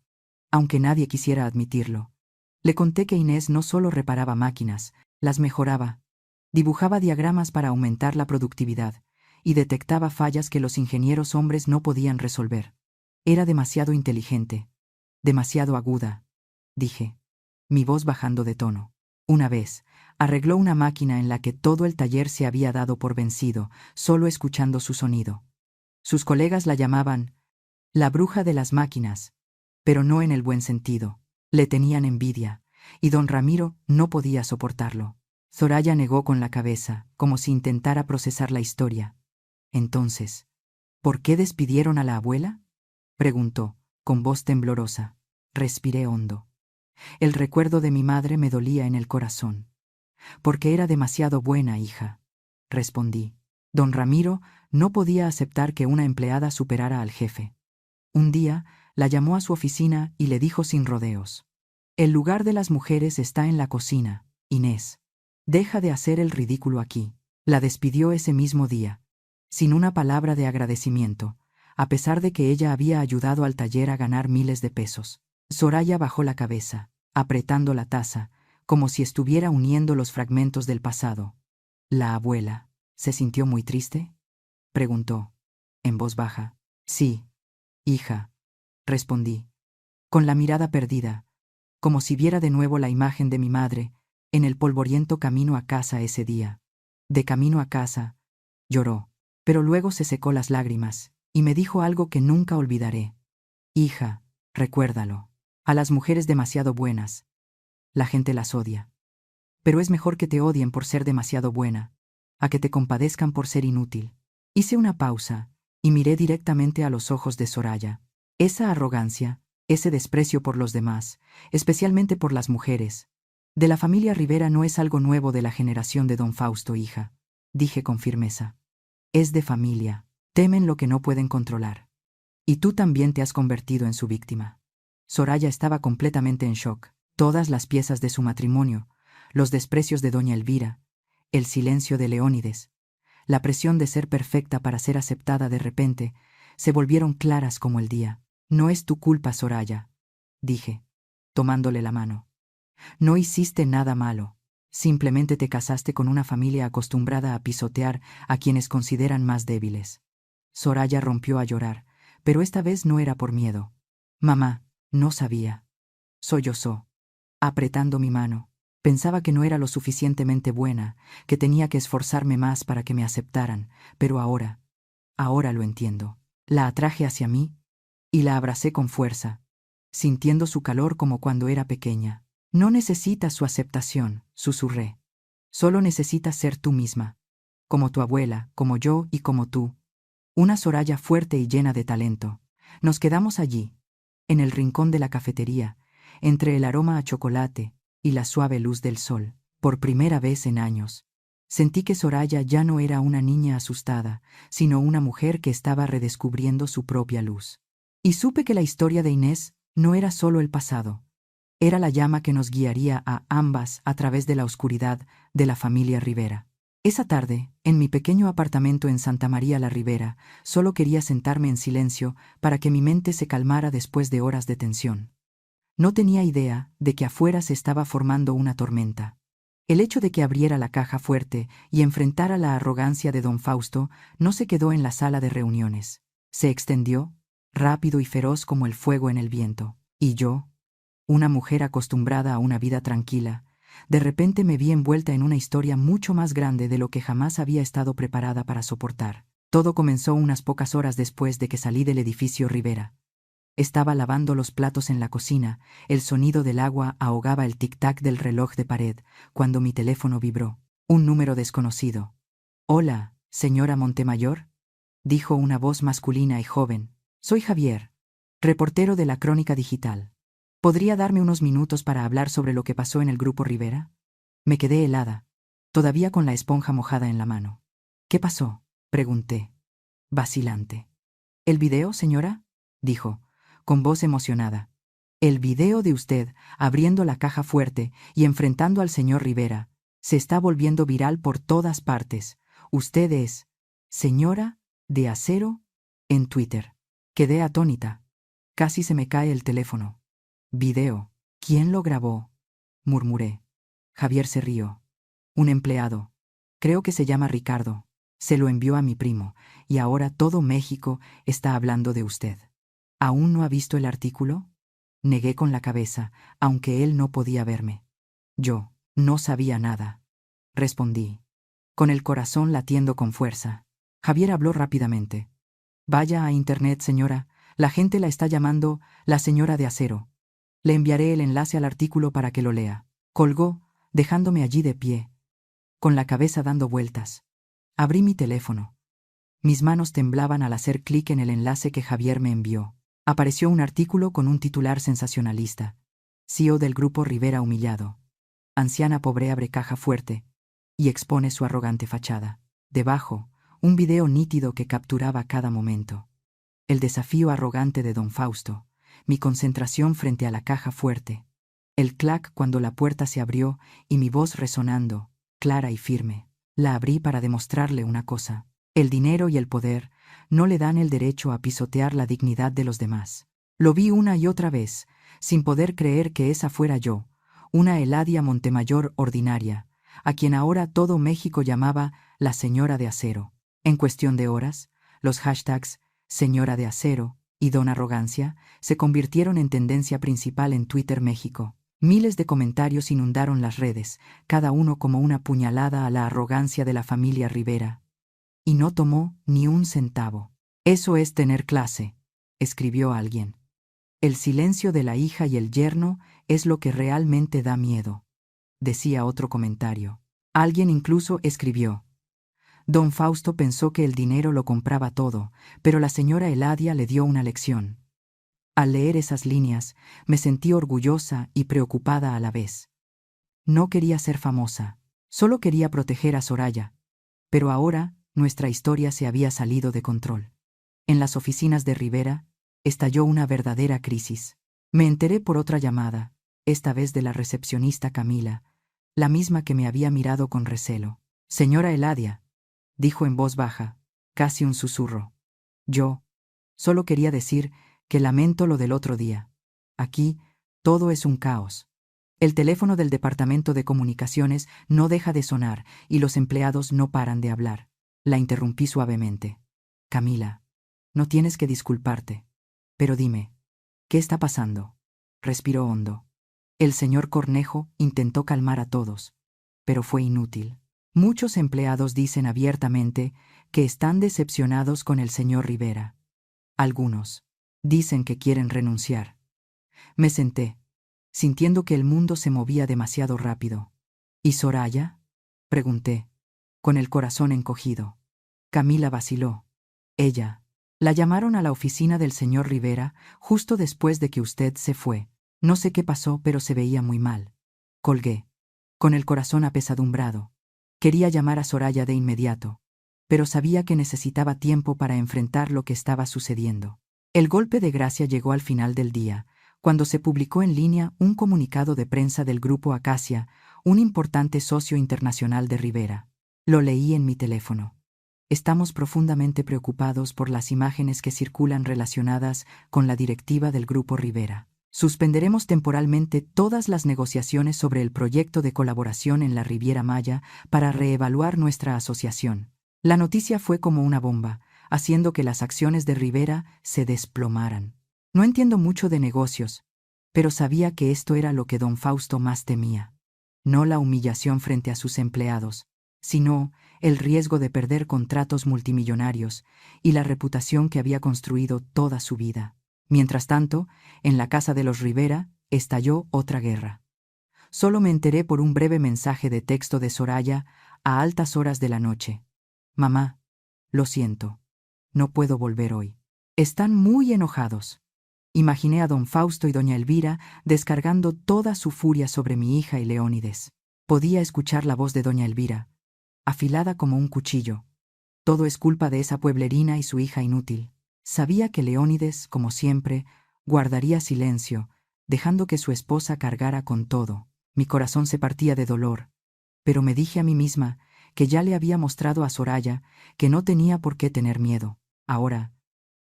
aunque nadie quisiera admitirlo. Le conté que Inés no solo reparaba máquinas, las mejoraba, dibujaba diagramas para aumentar la productividad y detectaba fallas que los ingenieros hombres no podían resolver. Era demasiado inteligente, demasiado aguda, dije, mi voz bajando de tono. Una vez, arregló una máquina en la que todo el taller se había dado por vencido, solo escuchando su sonido. Sus colegas la llamaban la bruja de las máquinas, pero no en el buen sentido. Le tenían envidia, y don Ramiro no podía soportarlo. Soraya negó con la cabeza, como si intentara procesar la historia. Entonces, ¿por qué despidieron a la abuela?, preguntó, con voz temblorosa. Respiré hondo. El recuerdo de mi madre me dolía en el corazón. Porque era demasiado buena hija, respondí. Don Ramiro no podía aceptar que una empleada superara al jefe. Un día, La llamó a su oficina y le dijo sin rodeos: «El lugar de las mujeres está en la cocina, Inés. Deja de hacer el ridículo aquí». La despidió ese mismo día, sin una palabra de agradecimiento, a pesar de que ella había ayudado al taller a ganar miles de pesos. Soraya bajó la cabeza, apretando la taza, como si estuviera uniendo los fragmentos del pasado. «¿La abuela se sintió muy triste?», preguntó, en voz baja. «Sí, hija», respondí, con la mirada perdida, como si viera de nuevo la imagen de mi madre en el polvoriento camino a casa ese día. De camino a casa, lloró, pero luego se secó las lágrimas y me dijo algo que nunca olvidaré. «Hija, recuérdalo. A las mujeres demasiado buenas, la gente las odia. Pero es mejor que te odien por ser demasiado buena, a que te compadezcan por ser inútil». Hice una pausa y miré directamente a los ojos de Soraya. Esa arrogancia, ese desprecio por los demás, especialmente por las mujeres, de la familia Rivera no es algo nuevo de la generación de don Fausto, hija, dije con firmeza. Es de familia, temen lo que no pueden controlar. Y tú también te has convertido en su víctima. Soraya estaba completamente en shock. Todas las piezas de su matrimonio, los desprecios de doña Elvira, el silencio de Leónides, la presión de ser perfecta para ser aceptada de repente, se volvieron claras como el día. «No es tu culpa, Soraya», dije, tomándole la mano. «No hiciste nada malo. Simplemente te casaste con una familia acostumbrada a pisotear a quienes consideran más débiles». Soraya rompió a llorar, pero esta vez no era por miedo. «Mamá, no sabía», sollozó, apretando mi mano. Pensaba que no era lo suficientemente buena, que tenía que esforzarme más para que me aceptaran, pero ahora lo entiendo. La atraje hacia mí y la abracé con fuerza, sintiendo su calor como cuando era pequeña. «No necesitas su aceptación», susurré. «Solo necesitas ser tú misma, como tu abuela, como yo y como tú». Una Soraya fuerte y llena de talento. Nos quedamos allí, en el rincón de la cafetería, entre el aroma a chocolate y la suave luz del sol. Por primera vez en años, sentí que Soraya ya no era una niña asustada, sino una mujer que estaba redescubriendo su propia luz. Y supe que la historia de Inés no era solo el pasado. Era la llama que nos guiaría a ambas a través de la oscuridad de la familia Rivera. Esa tarde, en mi pequeño apartamento en Santa María la Ribera, solo quería sentarme en silencio para que mi mente se calmara después de horas de tensión. No tenía idea de que afuera se estaba formando una tormenta. El hecho de que abriera la caja fuerte y enfrentara la arrogancia de don Fausto no se quedó en la sala de reuniones. Se extendió, rápido y feroz como el fuego en el viento. Y yo, una mujer acostumbrada a una vida tranquila, de repente me vi envuelta en una historia mucho más grande de lo que jamás había estado preparada para soportar. Todo comenzó unas pocas horas después de que salí del edificio Rivera. Estaba lavando los platos en la cocina, el sonido del agua ahogaba el tic-tac del reloj de pared, cuando mi teléfono vibró. Un número desconocido. «Hola, señora Montemayor», dijo una voz masculina y joven. «Soy Javier, reportero de la Crónica Digital. ¿Podría darme unos minutos para hablar sobre lo que pasó en el grupo Rivera?» Me quedé helada, todavía con la esponja mojada en la mano. «¿Qué pasó?», pregunté, vacilante. «¿El video, señora?», dijo, con voz emocionada. «El video de usted abriendo la caja fuerte y enfrentando al señor Rivera se está volviendo viral por todas partes. Usted es señora de acero en Twitter». Quedé atónita. Casi se me cae el teléfono. «Video. ¿Quién lo grabó?», murmuré. Javier se rió. «Un empleado. Creo que se llama Ricardo. Se lo envió a mi primo, y ahora todo México está hablando de usted». «¿Aún no ha visto el artículo?», negué con la cabeza, aunque él no podía verme. «Yo no sabía nada», respondí, con el corazón latiendo con fuerza. Javier habló rápidamente. «Vaya a internet, señora. La gente la está llamando la señora de acero. Le enviaré el enlace al artículo para que lo lea». Colgó, dejándome allí de pie, con la cabeza dando vueltas. Abrí mi teléfono. Mis manos temblaban al hacer clic en el enlace que Javier me envió. Apareció un artículo con un titular sensacionalista. CEO del grupo Rivera humillado. Anciana pobre abre caja fuerte y expone su arrogante fachada. Debajo, un video nítido que capturaba cada momento. El desafío arrogante de don Fausto, mi concentración frente a la caja fuerte, el clac cuando la puerta se abrió y mi voz resonando, clara y firme. La abrí para demostrarle una cosa: el dinero y el poder no le dan el derecho a pisotear la dignidad de los demás. Lo vi una y otra vez, sin poder creer que esa fuera yo, una Eladia Montemayor ordinaria, a quien ahora todo México llamaba la señora de acero. En cuestión de horas, los hashtags señora de acero y don arrogancia se convirtieron en tendencia principal en Twitter México. Miles de comentarios inundaron las redes, cada uno como una puñalada a la arrogancia de la familia Rivera. Y no tomó ni un centavo. Eso es tener clase, escribió alguien. El silencio de la hija y el yerno es lo que realmente da miedo, decía otro comentario. Alguien incluso escribió: Don Fausto pensó que el dinero lo compraba todo, pero la señora Eladia le dio una lección. Al leer esas líneas, me sentí orgullosa y preocupada a la vez. No quería ser famosa, solo quería proteger a Soraya. Pero ahora, nuestra historia se había salido de control. En las oficinas de Rivera, estalló una verdadera crisis. Me enteré por otra llamada, esta vez de la recepcionista Camila, la misma que me había mirado con recelo. Señora Eladia, dijo en voz baja, casi un susurro. Yo solo quería decir que lamento lo del otro día. Aquí, todo es un caos. El teléfono del departamento de comunicaciones no deja de sonar y los empleados no paran de hablar. La interrumpí suavemente. Camila, no tienes que disculparte. Pero dime, ¿qué está pasando? Respiró hondo. El señor Cornejo intentó calmar a todos, pero fue inútil. Muchos empleados dicen abiertamente que están decepcionados con el señor Rivera. Algunos dicen que quieren renunciar. Me senté, sintiendo que el mundo se movía demasiado rápido. ¿Y Soraya? Pregunté, con el corazón encogido. Camila vaciló. Ella. La llamaron a la oficina del señor Rivera justo después de que usted se fue. No sé qué pasó, pero se veía muy mal. Colgué, con el corazón apesadumbrado. Quería llamar a Soraya de inmediato, pero sabía que necesitaba tiempo para enfrentar lo que estaba sucediendo. El golpe de gracia llegó al final del día, cuando se publicó en línea un comunicado de prensa del Grupo Acacia, un importante socio internacional de Rivera. Lo leí en mi teléfono. Estamos profundamente preocupados por las imágenes que circulan relacionadas con la directiva del Grupo Rivera. Suspenderemos temporalmente todas las negociaciones sobre el proyecto de colaboración en la Riviera Maya para reevaluar nuestra asociación. La noticia fue como una bomba, haciendo que las acciones de Rivera se desplomaran. No entiendo mucho de negocios, pero sabía que esto era lo que don Fausto más temía. No la humillación frente a sus empleados, sino el riesgo de perder contratos multimillonarios y la reputación que había construido toda su vida. Mientras tanto, en la casa de los Rivera, estalló otra guerra. Solo me enteré por un breve mensaje de texto de Soraya a altas horas de la noche. Mamá, lo siento. No puedo volver hoy. Están muy enojados. Imaginé a don Fausto y doña Elvira descargando toda su furia sobre mi hija y Leónides. Podía escuchar la voz de doña Elvira, afilada como un cuchillo. Todo es culpa de esa pueblerina y su hija inútil. Sabía que Leónides, como siempre, guardaría silencio, dejando que su esposa cargara con todo. Mi corazón se partía de dolor, pero me dije a mí misma que ya le había mostrado a Soraya que no tenía por qué tener miedo. Ahora,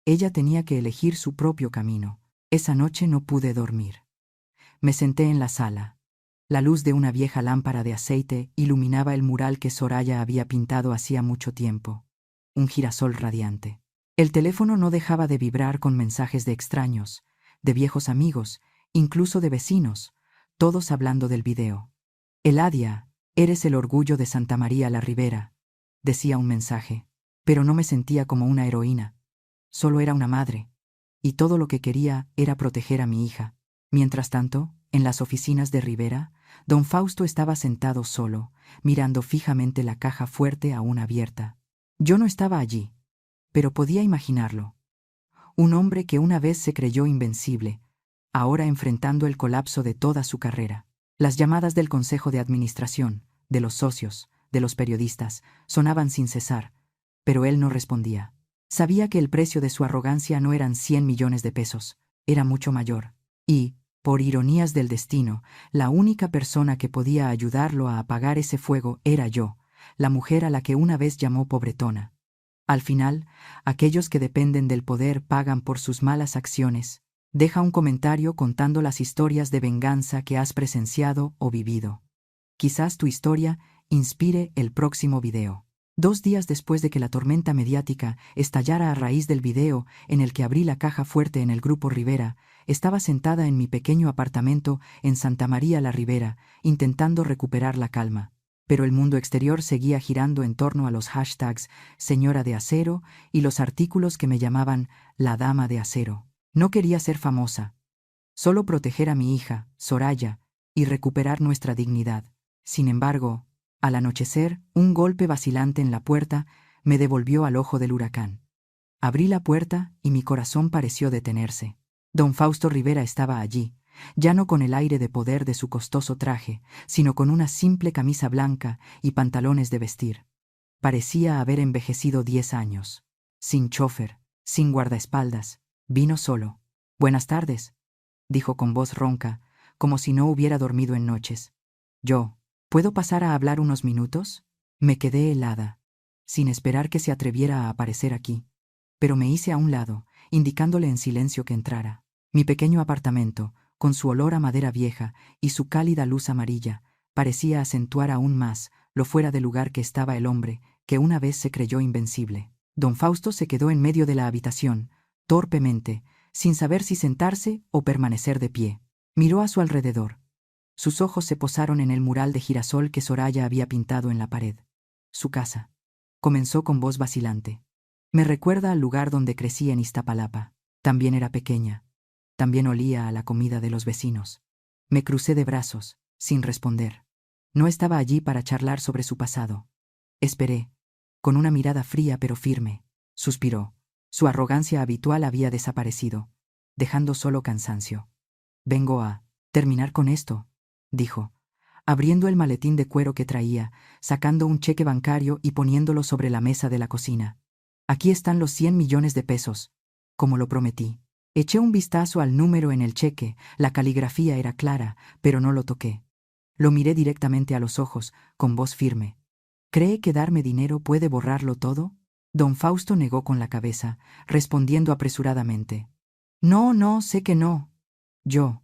ella tenía que elegir su propio camino. Esa noche no pude dormir. Me senté en la sala. La luz de una vieja lámpara de aceite iluminaba el mural que Soraya había pintado hacía mucho tiempo. Un girasol radiante. El teléfono no dejaba de vibrar con mensajes de extraños, de viejos amigos, incluso de vecinos, todos hablando del video. Eladia, eres el orgullo de Santa María la Ribera, decía un mensaje, pero no me sentía como una heroína. Solo era una madre, y todo lo que quería era proteger a mi hija. Mientras tanto, en las oficinas de Rivera, don Fausto estaba sentado solo, mirando fijamente la caja fuerte aún abierta. Yo no estaba allí, pero podía imaginarlo. Un hombre que una vez se creyó invencible, ahora enfrentando el colapso de toda su carrera. Las llamadas del consejo de administración, de los socios, de los periodistas, sonaban sin cesar, pero él no respondía. Sabía que el precio de su arrogancia no eran 100 millones de pesos, era mucho mayor. Y, por ironías del destino, la única persona que podía ayudarlo a apagar ese fuego era yo, la mujer a la que una vez llamó pobretona. Al final, aquellos que dependen del poder pagan por sus malas acciones. Deja un comentario contando las historias de venganza que has presenciado o vivido. Quizás tu historia inspire el próximo video. 2 días después de que la tormenta mediática estallara a raíz del video en el que abrí la caja fuerte en el Grupo Rivera, estaba sentada en mi pequeño apartamento en Santa María la Ribera, intentando recuperar la calma. Pero el mundo exterior seguía girando en torno a los hashtags Señora de Acero y los artículos que me llamaban la Dama de Acero. No quería ser famosa, solo proteger a mi hija, Soraya, y recuperar nuestra dignidad. Sin embargo, al anochecer, un golpe vacilante en la puerta me devolvió al ojo del huracán. Abrí la puerta y mi corazón pareció detenerse. Don Fausto Rivera estaba allí, ya no con el aire de poder de su costoso traje, sino con una simple camisa blanca y pantalones de vestir. Parecía haber envejecido 10 años. Sin chofer, sin guardaespaldas, vino solo. «Buenas tardes», dijo con voz ronca, como si no hubiera dormido en noches. Yo, ¿puedo pasar a hablar unos minutos? Me quedé helada, sin esperar que se atreviera a aparecer aquí. Pero me hice a un lado, indicándole en silencio que entrara. Mi pequeño apartamento, con su olor a madera vieja y su cálida luz amarilla, parecía acentuar aún más lo fuera de lugar que estaba el hombre que una vez se creyó invencible. Don Fausto se quedó en medio de la habitación, torpemente, sin saber si sentarse o permanecer de pie. Miró a su alrededor. Sus ojos se posaron en el mural de girasol que Soraya había pintado en la pared. Su casa. Comenzó con voz vacilante. Me recuerda al lugar donde crecí en Iztapalapa. También era pequeña. También olía a la comida de los vecinos. Me crucé de brazos, sin responder. No estaba allí para charlar sobre su pasado. Esperé, con una mirada fría pero firme. Suspiró. Su arrogancia habitual había desaparecido, dejando solo cansancio. «Vengo a terminar con esto», dijo, abriendo el maletín de cuero que traía, sacando un cheque bancario y poniéndolo sobre la mesa de la cocina. «Aquí están los 100 millones de pesos, como lo prometí». Eché un vistazo al número en el cheque, la caligrafía era clara, pero no lo toqué. Lo miré directamente a los ojos, con voz firme. «¿Cree que darme dinero puede borrarlo todo?». Don Fausto negó con la cabeza, respondiendo apresuradamente. «No, sé que no». Yo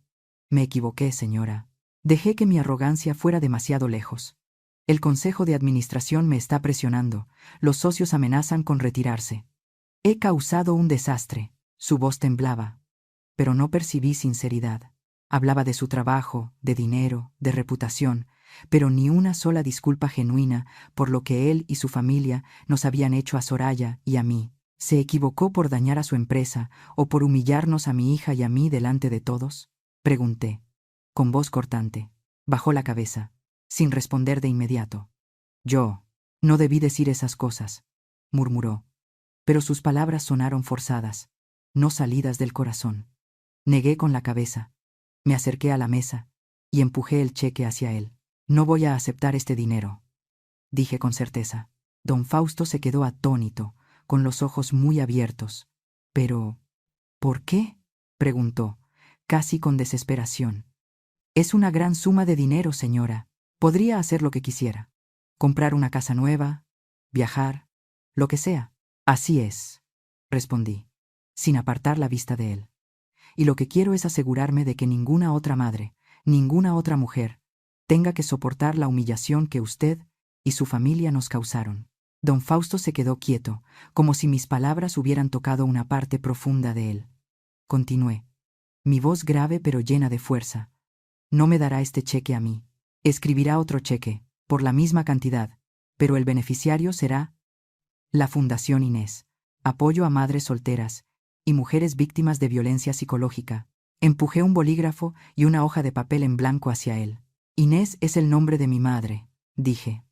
me equivoqué, señora. Dejé que mi arrogancia fuera demasiado lejos. El Consejo de Administración me está presionando. Los socios amenazan con retirarse. He causado un desastre. Su voz temblaba, pero no percibí sinceridad. Hablaba de su trabajo, de dinero, de reputación, pero ni una sola disculpa genuina por lo que él y su familia nos habían hecho a Soraya y a mí. ¿Se equivocó por dañar a su empresa o por humillarnos a mi hija y a mí delante de todos?, pregunté, con voz cortante. Bajó la cabeza, sin responder de inmediato. «Yo no debí decir esas cosas», murmuró, pero sus palabras sonaron forzadas, no salidas del corazón. Negué con la cabeza. Me acerqué a la mesa y empujé el cheque hacia él. «No voy a aceptar este dinero», dije con certeza. Don Fausto se quedó atónito, con los ojos muy abiertos. «¿Pero por qué?», preguntó, casi con desesperación. «Es una gran suma de dinero, señora. Podría hacer lo que quisiera. Comprar una casa nueva, viajar, lo que sea». «Así es», respondí, sin apartar la vista de él. «Y lo que quiero es asegurarme de que ninguna otra madre, ninguna otra mujer, tenga que soportar la humillación que usted y su familia nos causaron». Don Fausto se quedó quieto, como si mis palabras hubieran tocado una parte profunda de él. Continué, mi voz grave pero llena de fuerza. «No me dará este cheque a mí. Escribirá otro cheque, por la misma cantidad, pero el beneficiario será la Fundación Inés, apoyo a madres solteras y mujeres víctimas de violencia psicológica». Empujé un bolígrafo y una hoja de papel en blanco hacia él. «Inés es el nombre de mi madre», dije.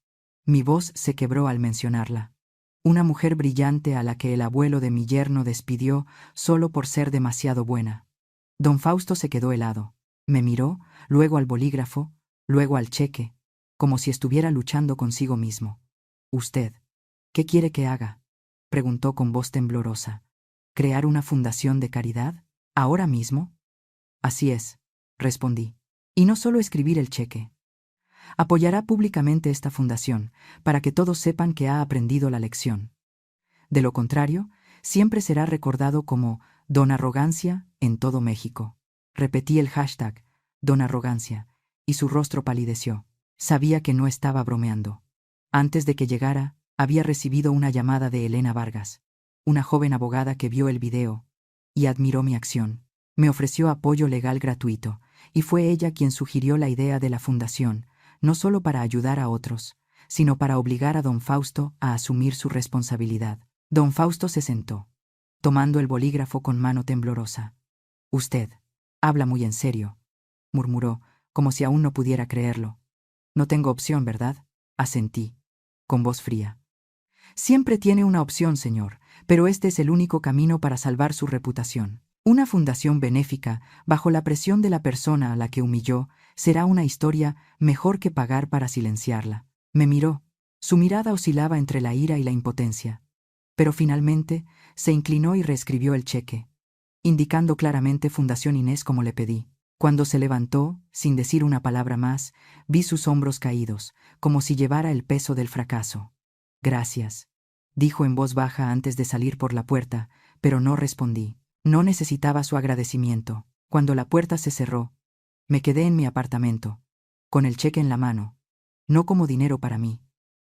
Mi voz se quebró al mencionarla. Una mujer brillante a la que el abuelo de mi yerno despidió solo por ser demasiado buena. Don Fausto se quedó helado. Me miró, luego al bolígrafo, luego al cheque, como si estuviera luchando consigo mismo. «¿Usted qué quiere que haga?», preguntó con voz temblorosa. «¿Crear una fundación de caridad?». ¿Ahora mismo? Así es, respondí. Y no solo escribir el cheque. Apoyará públicamente esta fundación, para que todos sepan que ha aprendido la lección. De lo contrario, siempre será recordado como Don Arrogancia en todo México. Repetí el hashtag, Don Arrogancia, y su rostro palideció. Sabía que no estaba bromeando. Antes de que llegara, había recibido una llamada de Elena Vargas, una joven abogada que vio el video y admiró mi acción. Me ofreció apoyo legal gratuito, y fue ella quien sugirió la idea de la fundación, no solo para ayudar a otros, sino para obligar a don Fausto a asumir su responsabilidad. Don Fausto se sentó, tomando el bolígrafo con mano temblorosa. Usted habla muy en serio, murmuró, como si aún no pudiera creerlo. No tengo opción, ¿verdad? Asentí, con voz fría. Siempre tiene una opción, señor, pero este es el único camino para salvar su reputación. Una fundación benéfica, bajo la presión de la persona a la que humilló, será una historia mejor que pagar para silenciarla. Me miró. Su mirada oscilaba entre la ira y la impotencia. Pero finalmente se inclinó y reescribió el cheque, indicando claramente Fundación Inés como le pedí. Cuando se levantó, sin decir una palabra más, vi sus hombros caídos, como si llevara el peso del fracaso. Gracias, dijo en voz baja antes de salir por la puerta, pero no respondí. No necesitaba su agradecimiento. Cuando la puerta se cerró, me quedé en mi apartamento, con el cheque en la mano, no como dinero para mí,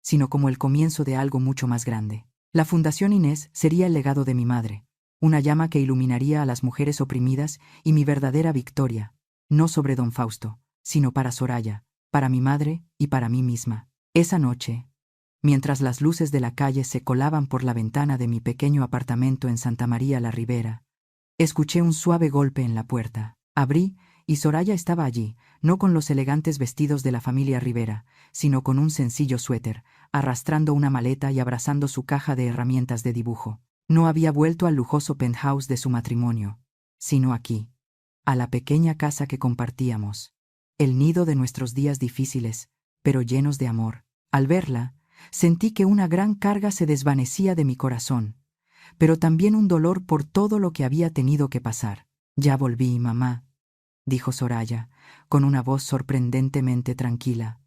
sino como el comienzo de algo mucho más grande. La Fundación Inés sería el legado de mi madre, una llama que iluminaría a las mujeres oprimidas y mi verdadera victoria, no sobre don Fausto, sino para Soraya, para mi madre y para mí misma. Esa noche, mientras las luces de la calle se colaban por la ventana de mi pequeño apartamento en Santa María la Ribera, escuché un suave golpe en la puerta. Abrí, y Soraya estaba allí, no con los elegantes vestidos de la familia Rivera, sino con un sencillo suéter, arrastrando una maleta y abrazando su caja de herramientas de dibujo. No había vuelto al lujoso penthouse de su matrimonio, sino aquí, a la pequeña casa que compartíamos, el nido de nuestros días difíciles, pero llenos de amor. Al verla, sentí que una gran carga se desvanecía de mi corazón, pero también un dolor por todo lo que había tenido que pasar. Ya volví, mamá, dijo Soraya, con una voz sorprendentemente tranquila,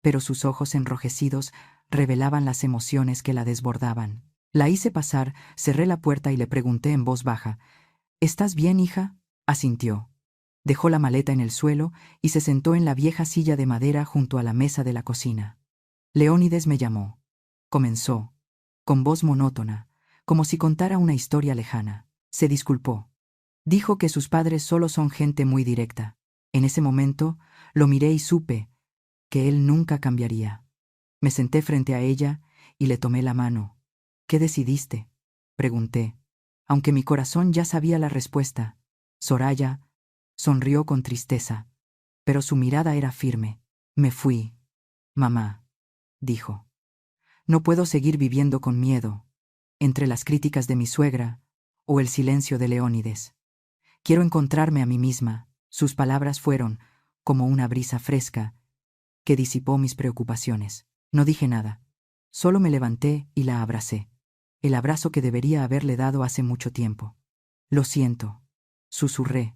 pero sus ojos enrojecidos revelaban las emociones que la desbordaban. La hice pasar, cerré la puerta y le pregunté en voz baja, ¿estás bien, hija? Asintió. Dejó la maleta en el suelo y se sentó en la vieja silla de madera junto a la mesa de la cocina. Leónides me llamó. Comenzó, con voz monótona, como si contara una historia lejana. Se disculpó. Dijo que sus padres solo son gente muy directa. En ese momento, lo miré y supe que él nunca cambiaría. Me senté frente a ella y le tomé la mano. ¿Qué decidiste?, pregunté, aunque mi corazón ya sabía la respuesta. Soraya sonrió con tristeza, pero su mirada era firme. Me fui, mamá, dijo. No puedo seguir viviendo con miedo, entre las críticas de mi suegra o el silencio de Leónides. Quiero encontrarme a mí misma. Sus palabras fueron como una brisa fresca que disipó mis preocupaciones. No dije nada, solo me levanté y la abracé. El abrazo que debería haberle dado hace mucho tiempo. Lo siento, susurré,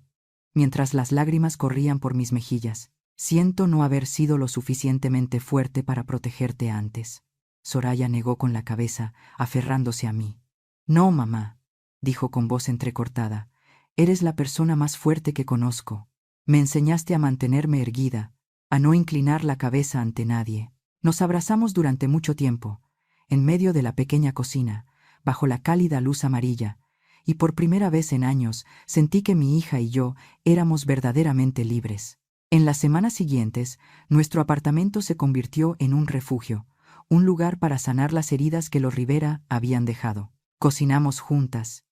mientras las lágrimas corrían por mis mejillas. Siento no haber sido lo suficientemente fuerte para protegerte antes. Soraya negó con la cabeza, aferrándose a mí. No, mamá, dijo con voz entrecortada. Eres la persona más fuerte que conozco. Me enseñaste a mantenerme erguida, a no inclinar la cabeza ante nadie. Nos abrazamos durante mucho tiempo, en medio de la pequeña cocina, bajo la cálida luz amarilla, y por primera vez en años sentí que mi hija y yo éramos verdaderamente libres. En las semanas siguientes, nuestro apartamento se convirtió en un refugio, un lugar para sanar las heridas que los Rivera habían dejado. Cocinamos juntas,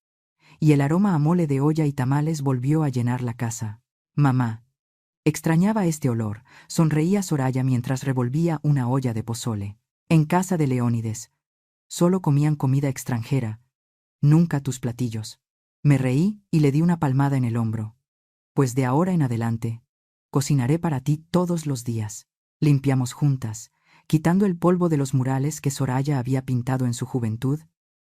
y el aroma a mole de olla y tamales volvió a llenar la casa. Mamá. Extrañaba este olor, sonreía Soraya mientras revolvía una olla de pozole. En casa de Leónides, solo comían comida extranjera, nunca tus platillos. Me reí y le di una palmada en el hombro. Pues de ahora en adelante, cocinaré para ti todos los días. Limpiamos juntas, quitando el polvo de los murales que Soraya había pintado en su juventud,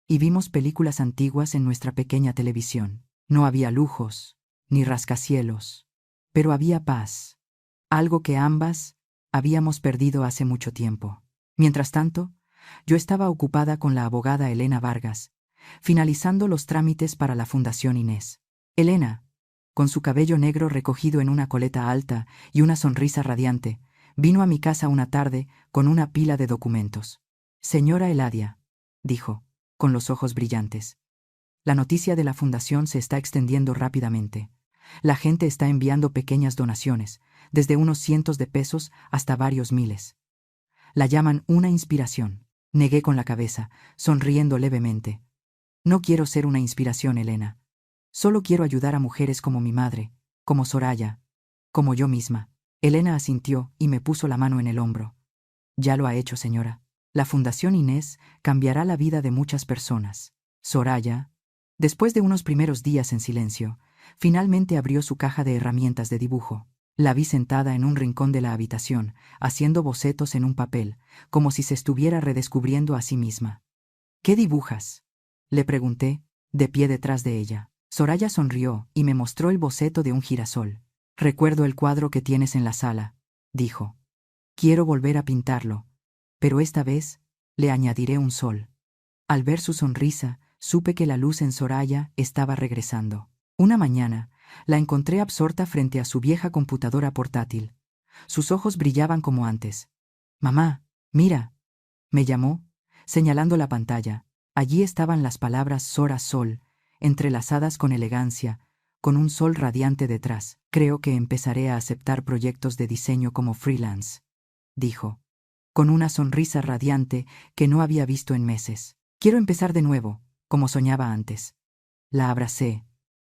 y vimos películas antiguas en nuestra pequeña televisión. No había lujos, ni rascacielos, pero había paz, algo que ambas habíamos perdido hace mucho tiempo. Mientras tanto, yo estaba ocupada con la abogada Elena Vargas, finalizando los trámites para la Fundación Inés. Elena, con su cabello negro recogido en una coleta alta y una sonrisa radiante, vino a mi casa una tarde con una pila de documentos. Señora Eladia, dijo, con los ojos brillantes. La noticia de la fundación se está extendiendo rápidamente. La gente está enviando pequeñas donaciones, desde unos cientos de pesos hasta varios miles. La llaman una inspiración. Negué con la cabeza, sonriendo levemente. No quiero ser una inspiración, Elena. Solo quiero ayudar a mujeres como mi madre, como Soraya, como yo misma. Elena asintió y me puso la mano en el hombro. Ya lo ha hecho, señora. La Fundación Inés cambiará la vida de muchas personas. Soraya, después de unos primeros días en silencio, finalmente abrió su caja de herramientas de dibujo. La vi sentada en un rincón de la habitación, haciendo bocetos en un papel, como si se estuviera redescubriendo a sí misma. ¿Qué dibujas?, le pregunté, de pie detrás de ella. Soraya sonrió y me mostró el boceto de un girasol. Recuerdo el cuadro que tienes en la sala, dijo. Quiero volver a pintarlo, pero esta vez le añadiré un sol. Al ver su sonrisa, supe que la luz en Soraya estaba regresando. Una mañana, la encontré absorta frente a su vieja computadora portátil. Sus ojos brillaban como antes. «Mamá, mira», me llamó, señalando la pantalla. Allí estaban las palabras Sora Sol, entrelazadas con elegancia, con un sol radiante detrás. Creo que empezaré a aceptar proyectos de diseño como freelance, dijo, con una sonrisa radiante que no había visto en meses. Quiero empezar de nuevo, como soñaba antes. La abracé,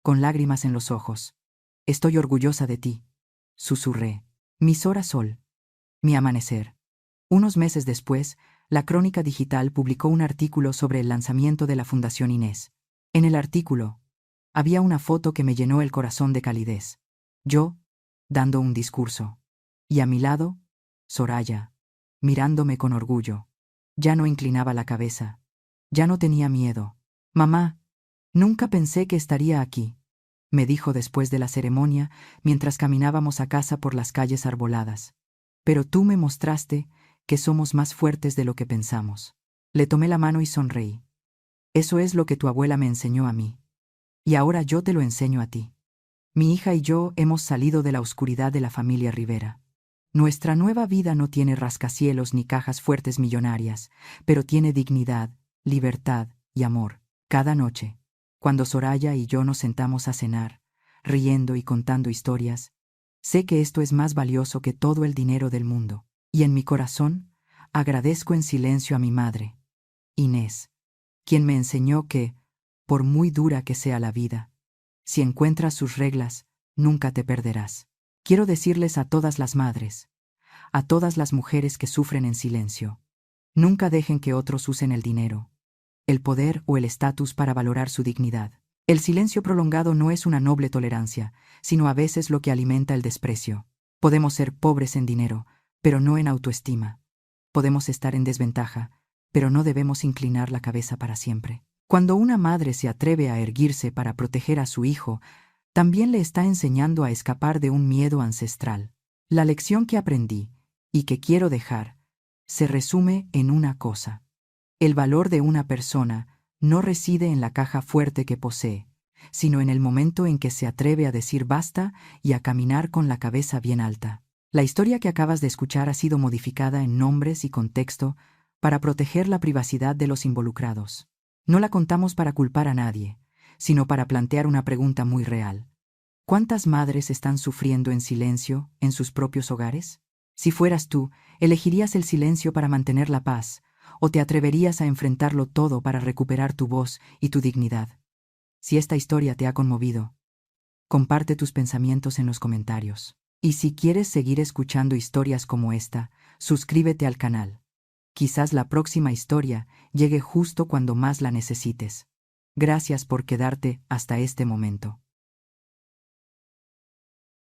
con lágrimas en los ojos. Estoy orgullosa de ti, susurré. Mi Sora Sol. Mi amanecer. Unos meses después, la Crónica Digital publicó un artículo sobre el lanzamiento de la Fundación Inés. En el artículo, había una foto que me llenó el corazón de calidez. Yo, dando un discurso. Y a mi lado, Soraya, mirándome con orgullo. Ya no inclinaba la cabeza. Ya no tenía miedo. Mamá, nunca pensé que estaría aquí, me dijo después de la ceremonia mientras caminábamos a casa por las calles arboladas. Pero tú me mostraste que somos más fuertes de lo que pensamos. Le tomé la mano y sonreí. Eso es lo que tu abuela me enseñó a mí. Y ahora yo te lo enseño a ti. Mi hija y yo hemos salido de la oscuridad de la familia Rivera. Nuestra nueva vida no tiene rascacielos ni cajas fuertes millonarias, pero tiene dignidad, libertad y amor. Cada noche, cuando Soraya y yo nos sentamos a cenar, riendo y contando historias, sé que esto es más valioso que todo el dinero del mundo. Y en mi corazón, agradezco en silencio a mi madre, Inés, quien me enseñó que, por muy dura que sea la vida, si encuentras sus reglas, nunca te perderás. Quiero decirles a todas las madres, a todas las mujeres que sufren en silencio, nunca dejen que otros usen el dinero, el poder o el estatus para valorar su dignidad. El silencio prolongado no es una noble tolerancia, sino a veces lo que alimenta el desprecio. Podemos ser pobres en dinero, pero no en autoestima. Podemos estar en desventaja, pero no debemos inclinar la cabeza para siempre. Cuando una madre se atreve a erguirse para proteger a su hijo, también le está enseñando a escapar de un miedo ancestral. La lección que aprendí, y que quiero dejar, se resume en una cosa. El valor de una persona no reside en la caja fuerte que posee, sino en el momento en que se atreve a decir basta y a caminar con la cabeza bien alta. La historia que acabas de escuchar ha sido modificada en nombres y contexto para proteger la privacidad de los involucrados. No la contamos para culpar a nadie, sino para plantear una pregunta muy real. ¿Cuántas madres están sufriendo en silencio en sus propios hogares? Si fueras tú, ¿elegirías el silencio para mantener la paz, o te atreverías a enfrentarlo todo para recuperar tu voz y tu dignidad? Si esta historia te ha conmovido, comparte tus pensamientos en los comentarios. Y si quieres seguir escuchando historias como esta, suscríbete al canal. Quizás la próxima historia llegue justo cuando más la necesites. Gracias por quedarte hasta este momento.